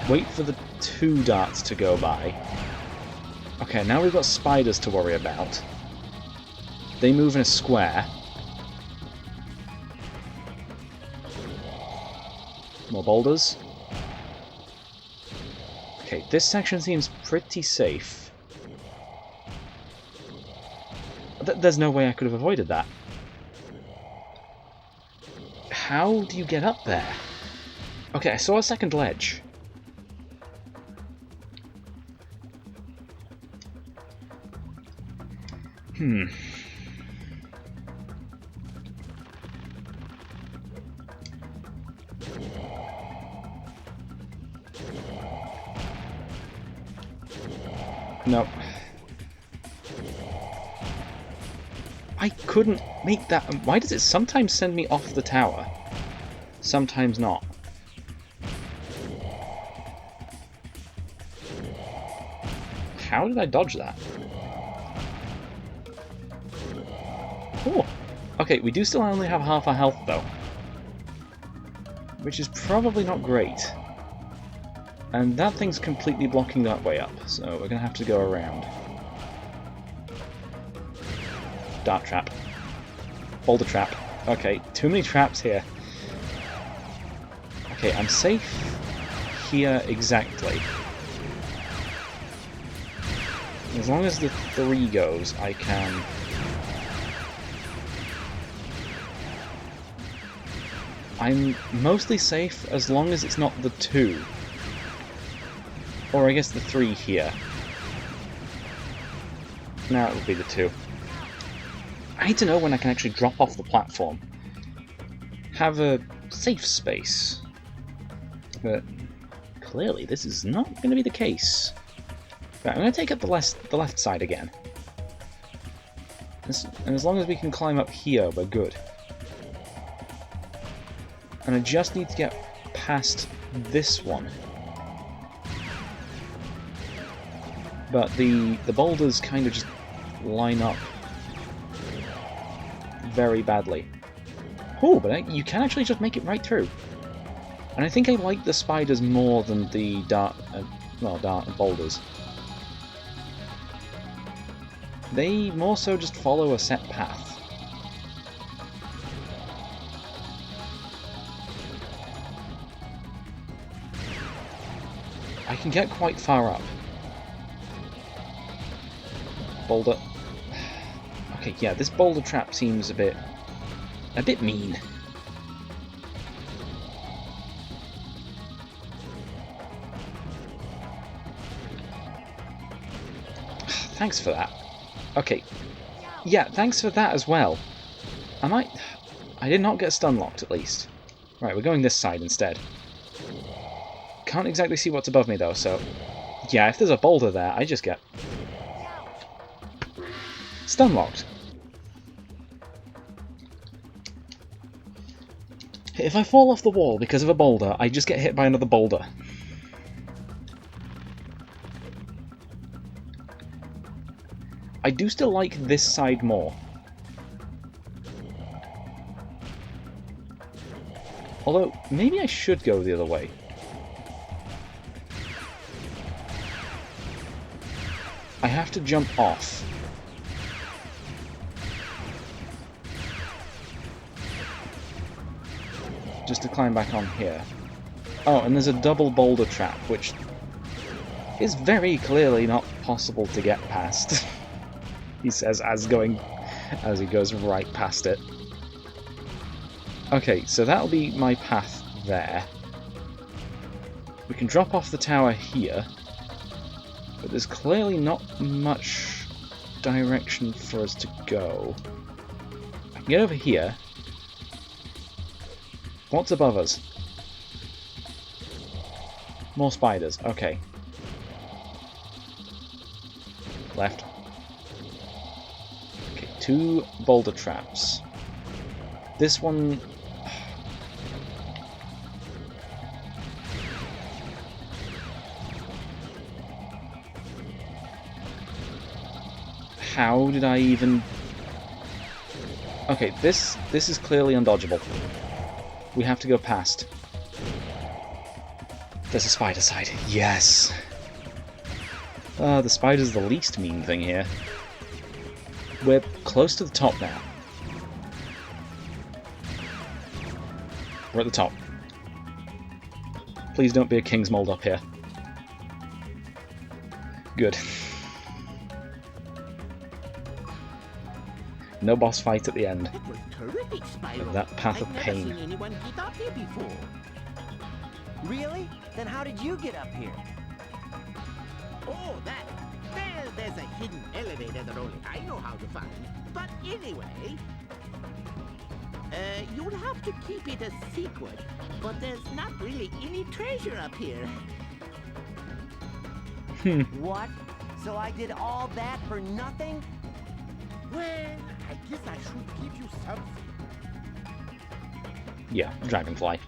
Wait for the 2 darts to go by. Okay, now we've got spiders to worry about. They move in a square. More boulders. Okay, this section seems pretty safe. There's no way I could have avoided that. How do you get up there? Okay, I saw a second ledge. Hmm. No. I couldn't make that... Why does it sometimes send me off the tower? Sometimes not. How did I dodge that? Oh! Okay, we do still only have half our health, though. Which is probably not great. And that thing's completely blocking that way up, so we're gonna have to go around. Dart trap. Boulder trap. Okay, too many traps here. Okay, I'm safe here exactly. As long as the 3 goes, I can... I'm mostly safe as long as it's not the 2. Or I guess the 3 here. Now it will be the 2. I need to know when I can actually drop off the platform. Have a safe space. But clearly this is not going to be the case. Right, I'm going to take up the left side again. And as long as we can climb up here, we're good. And I just need to get past this one. But the boulders kind of just line up very badly. Oh, but you can actually just make it right through. And I think I like the spiders more than the dart boulders. They more so just follow a set path. I can get quite far up. Boulder. Okay, yeah, this boulder trap seems a bit mean. Thanks for that. Okay. Yeah, thanks for that as well. I did not get stun locked at least. Right, we're going this side instead. Can't exactly see what's above me though, so... Yeah, if there's a boulder there, I just get... stun locked. If I fall off the wall because of a boulder, I just get hit by another boulder. I do still like this side more. Although, maybe I should go the other way. I have to jump off. Just to climb back on here. Oh, and there's a double boulder trap, which is very clearly not possible to get past. He says as he goes right past it. Okay, so that'll be my path there. We can drop off the tower here, but there's clearly not much direction for us to go. I can get over here. What's above us? More spiders, okay. Left. Okay, 2 boulder traps. This one... How did I even... Okay, this is clearly undodgeable. We have to go past. There's a spider side. Yes! The spider's the least mean thing here. We're close to the top now. We're at the top. Please don't be a king's mold up here. Good. No boss fight at the end. That was terrific, Spyro. That path of I've never pain. seen anyone get up here before. Really? Then how did you get up here? Oh, that. There's a hidden elevator elevator that only I know how to find. But anyway, you'll have to keep it a secret, but there's not really any treasure up here. What? So I did all that for nothing? Well, I guess I should give you something. Yeah, dragonfly.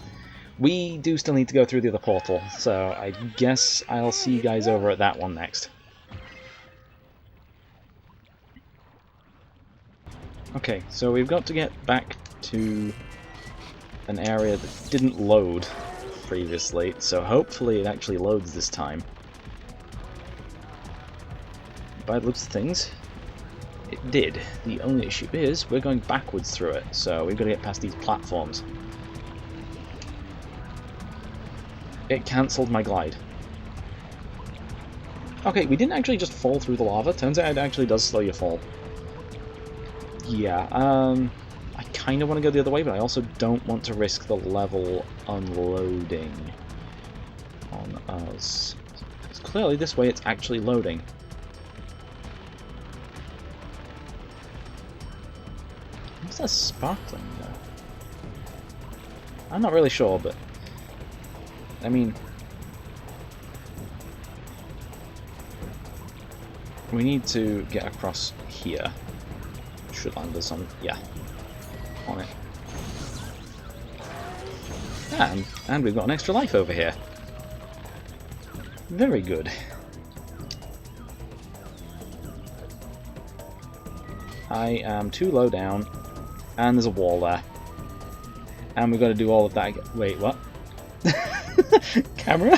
We do still need to go through the other portal, so I guess I'll see you guys over at that one next. Okay, so we've got to get back to an area that didn't load previously, so hopefully it actually loads this time. By the looks of things, it did. The only issue is we're going backwards through it, so we've got to get past these platforms. It cancelled my glide. Okay, we didn't actually just fall through the lava. Turns out it actually does slow your fall. Yeah, I kind of want to go the other way, but I also don't want to risk the level unloading on us. Because clearly this way it's actually loading. What's that sparkling though? I'm not really sure, but I mean, we need to get across here. Should land us on, yeah, on it. And we've got an extra life over here. Very good. I am too low down, and there's a wall there. And we've got to do all of that again. Wait, what? Camera?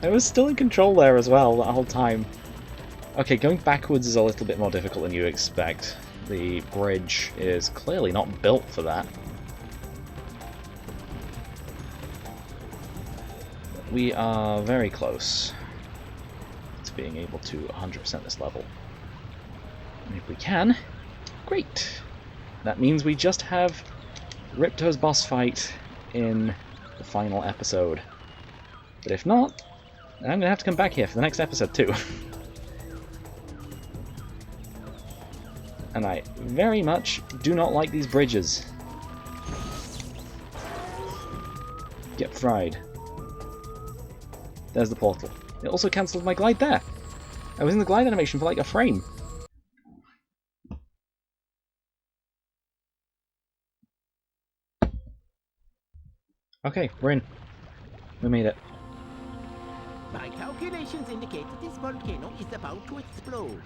I was still in control there as well that whole time. Okay, going backwards is a little bit more difficult than you expect. The bridge is clearly not built for that. We are very close to being able to 100% this level. And if we can, great! That means we just have Ripto's boss fight in the final episode. But if not, I'm going to have to come back here for the next episode too. And I very much do not like these bridges. Get fried. There's the portal. It also cancelled my glide there. I was in the glide animation for like a frame. Okay, we're in. We made it. My calculations indicate that this volcano is about to explode.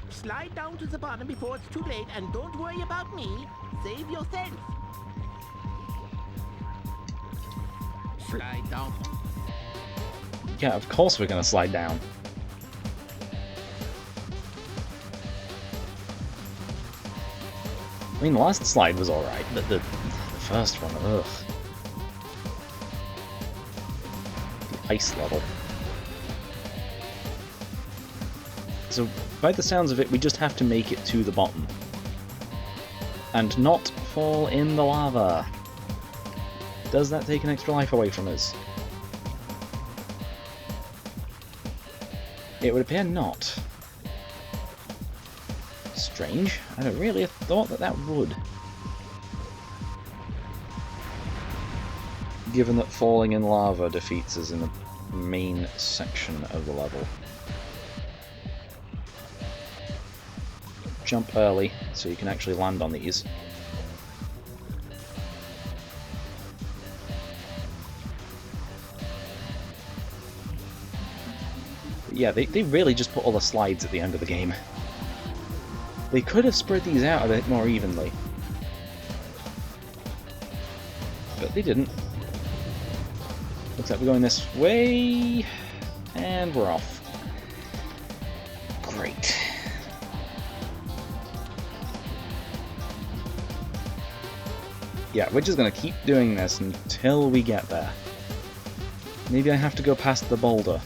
Slide down to the bottom before it's too late, and don't worry about me. Save yourself. Slide down. Yeah, of course we're going to slide down. I mean, the last slide was alright, but the first one, ugh. The ice level. So, by the sounds of it, we just have to make it to the bottom. And not fall in the lava. Does that take an extra life away from us? It would appear not. Strange. I don't really have thought that that would. Given that falling in lava defeats us in the main section of the level. Jump early, so you can actually land on these. But yeah, they really just put all the slides at the end of the game. They could have spread these out a bit more evenly. But they didn't. Looks like we're going this way, and we're off. Great. Yeah, we're just going to keep doing this until we get there. Maybe I have to go past the boulder.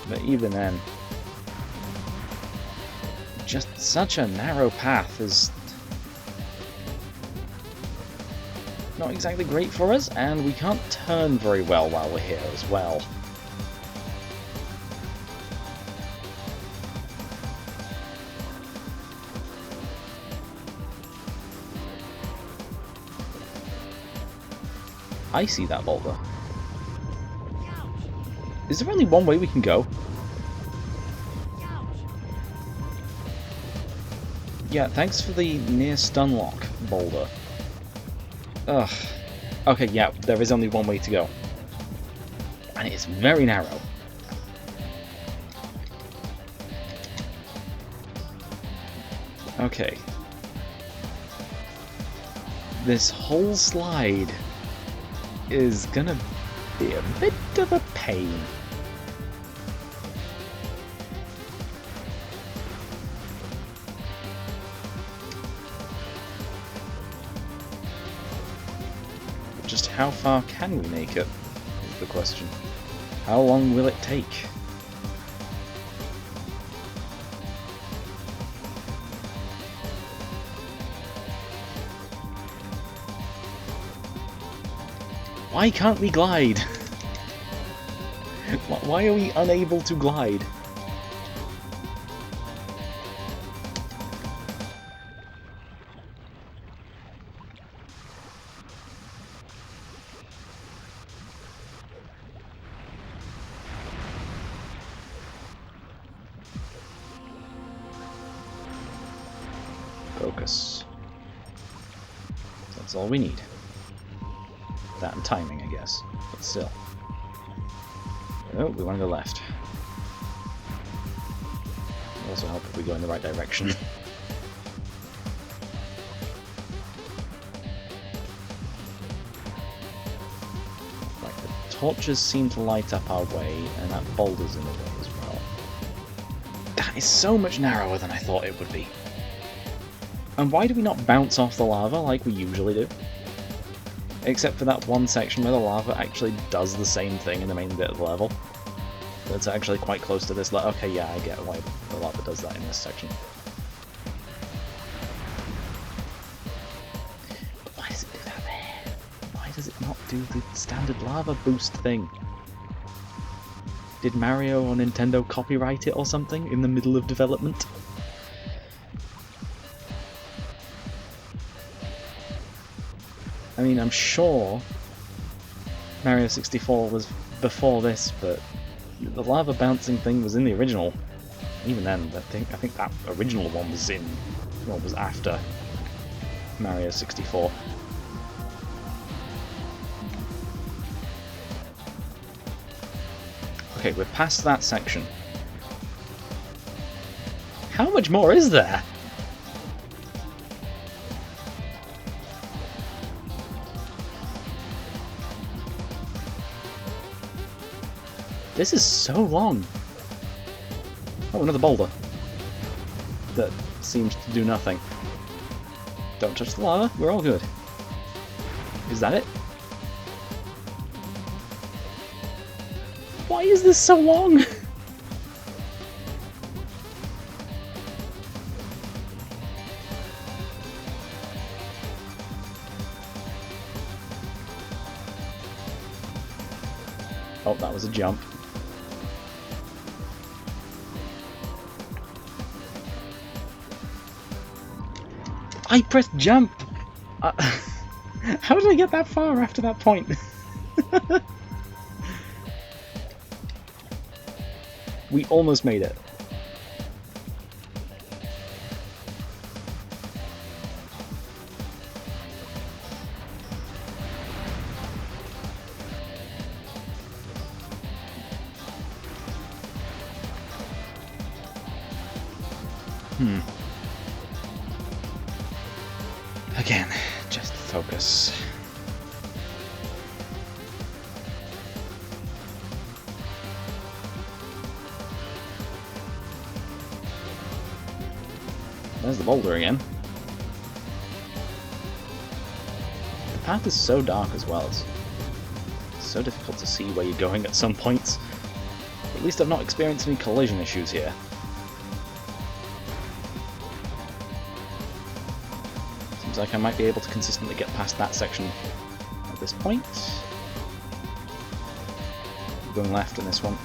But even then, just such a narrow path is... not exactly great for us, and we can't turn very well while we're here as well. I see that boulder. Is there only one way we can go? Yeah, thanks for the near stun lock boulder. Ugh. Okay, yeah, there is only one way to go. And it's very narrow. Okay. This whole slide is gonna be a bit of a pain. Just how far can we make it, is the question. How long will it take? Why can't we glide? Why are we unable to glide? Focus. That's all we need. That and timing, I guess. But still. Oh, we want to go left. It'll also help if we go in the right direction. Right, the torches seem to light up our way, and that boulder's in the way as well. That is so much narrower than I thought it would be. And why do we not bounce off the lava like we usually do? Except for that one section where the lava actually does the same thing in the main bit of the level. That's actually quite close to this level. Okay, yeah, I get why the lava does that in this section. But why does it do that there? Why does it not do the standard lava boost thing? Did Mario or Nintendo copyright it or something in the middle of development? I mean, I'm sure Mario 64 was before this, but the lava bouncing thing was in the original. Even then, I think that original one was in, well, was after Mario 64. Okay, we're past that section. How much more is there? This is so long. Oh, another boulder. That seems to do nothing. Don't touch the lava, we're all good. Is that it? Why is this so long? Oh, that was a jump. I pressed jump! How did I get that far after that point? We almost made it. Again, just focus. There's the boulder again. The path is so dark as well. It's so difficult to see where you're going at some points. At least I've not experienced any collision issues here. Seems like I might be able to consistently get past that section this point. Going left in this one.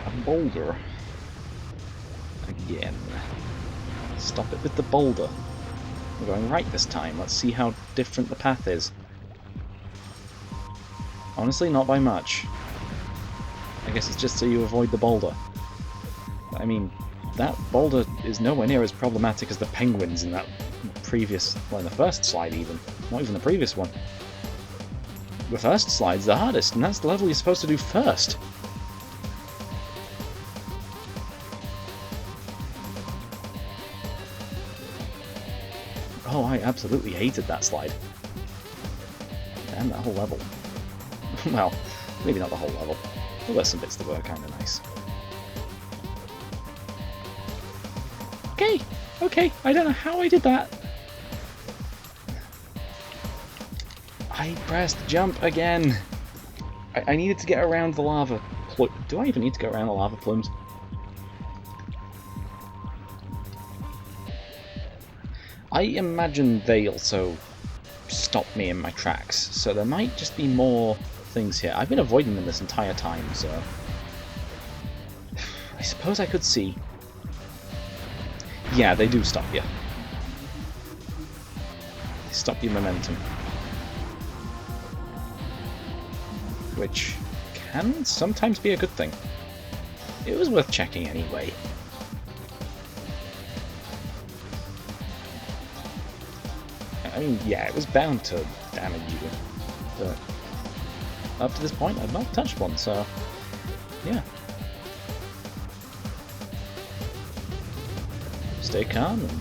A boulder. Again. Stop it with the boulder. We're going right this time. Let's see how different the path is. Honestly, not by much. I guess it's just so you avoid the boulder. I mean, that boulder is nowhere near as problematic as the penguins in that previous... well, in the first slide even. Not even the previous one. The first slide's the hardest, and that's the level you're supposed to do first. Oh, I absolutely hated that slide. And that whole level. Well, maybe not the whole level. There were some bits that were kind of nice. Okay, I don't know how I did that. I pressed jump again. I needed to get around the lava plume. Do I even need to go around the lava plumes? I imagine they also stop me in my tracks, so there might just be more things here. I've been avoiding them this entire time, so... I suppose I could see. Yeah, they do stop you. They stop your momentum. Which can sometimes be a good thing. It was worth checking anyway. I mean, yeah, it was bound to damage you, but up to this point I've not touched one, so yeah. Stay calm and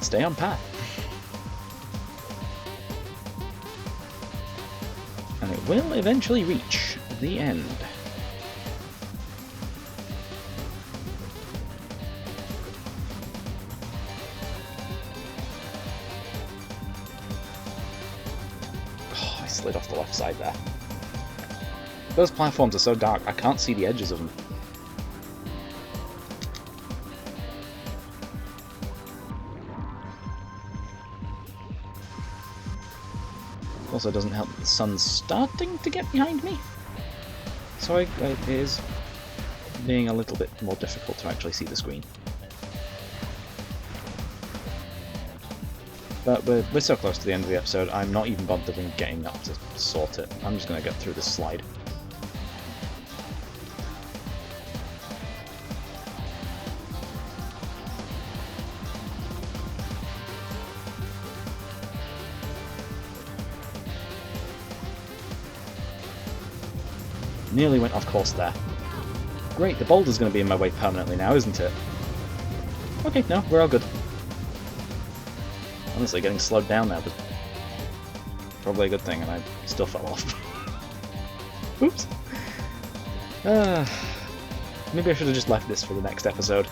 stay on path. And it will eventually reach the end. Oh, I slid off the left side there. Those platforms are so dark, I can't see the edges of them. Also doesn't help that the sun's starting to get behind me, so it is being a little bit more difficult to actually see the screen. But we're so close to the end of the episode, I'm not even bothering getting up to sort it. I'm just going to get through this slide. Nearly went off course there. Great, the boulder's going to be in my way permanently now, isn't it? Okay, no, we're all good. Honestly, getting slowed down there was probably a good thing, and I still fell off. Oops. Maybe I should have just left this for the next episode.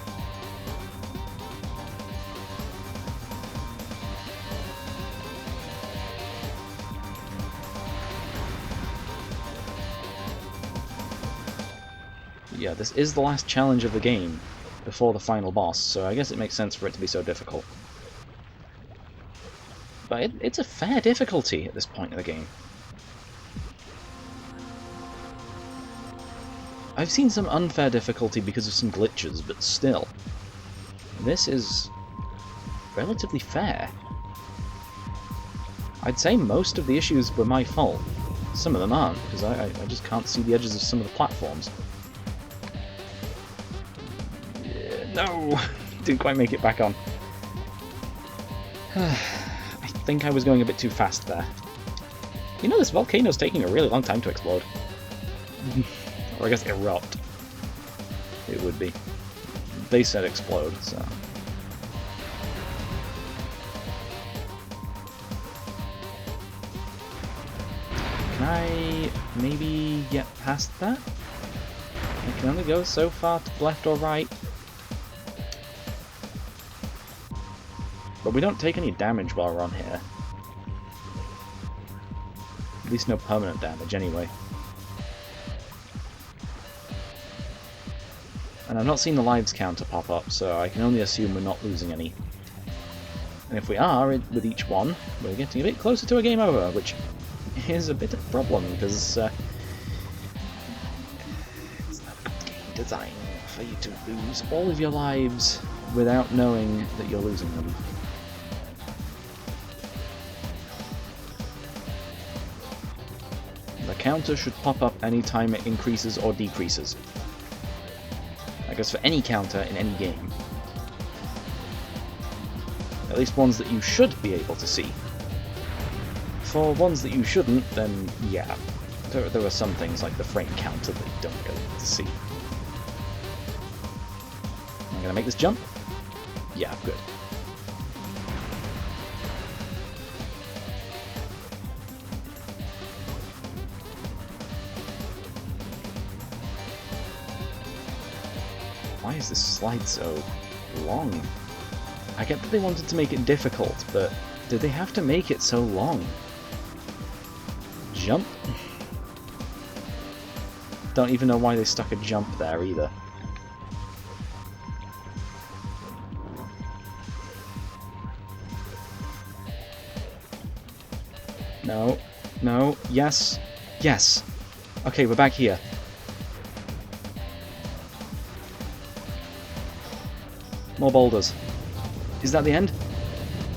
Yeah, this is the last challenge of the game before the final boss, so I guess it makes sense for it to be so difficult. But it's a fair difficulty at this point in the game. I've seen some unfair difficulty because of some glitches, but still. This is relatively fair. I'd say most of the issues were my fault. Some of them aren't, because I just can't see the edges of some of the platforms. No! Didn't quite make it back on. I think I was going a bit too fast there. You know, this volcano's taking a really long time to explode. Or I guess erupt. It would be. They said explode, so... Can I maybe get past that? I can only go so far to the left or right. But we don't take any damage while we're on here. At least no permanent damage, anyway. And I've not seen the lives counter pop up, so I can only assume we're not losing any. And if we are, with each one, we're getting a bit closer to a game over, which is a bit of a problem, because it's not good game design for you to lose all of your lives without knowing that you're losing them. The counter should pop up anytime it increases or decreases. I guess for any counter in any game. At least ones that you should be able to see. For ones that you shouldn't, then yeah. There are some things like the frame counter that you don't really need to see. I'm gonna make this jump? Yeah, good. Why is this slide so long? I get that they wanted to make it difficult, but did they have to make it so long? Jump? Don't even know why they stuck a jump there either. No. No. Yes. Yes! Okay, we're back here. More boulders. Is that the end?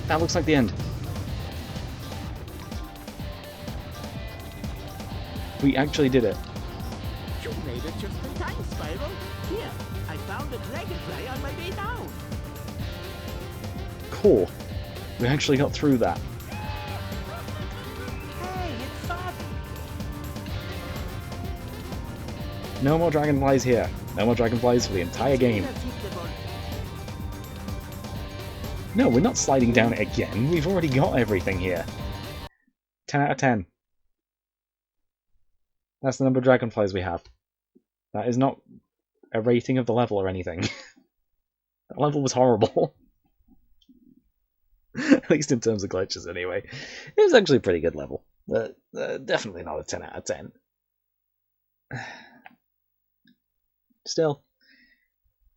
That looks like the end. We actually did it. You made it just in time, Spyro. Here, I found a dragonfly on my way down. Cool. We actually got through that. Hey, it's Soggy. No more dragonflies here. No more dragonflies for the entire game. No, we're not sliding down it again. We've already got everything here. 10 out of 10. That's the number of dragonflies we have. That is not a rating of the level or anything. That level was horrible. At least in terms of glitches, anyway. It was actually a pretty good level. Definitely not a 10 out of 10. Still,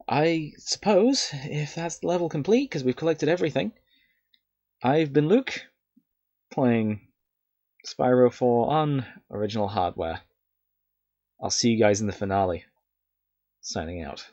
I suppose, if that's the level complete, because we've collected everything, I've been Luke, playing Spyro 4 on original hardware. I'll see you guys in the finale. Signing out.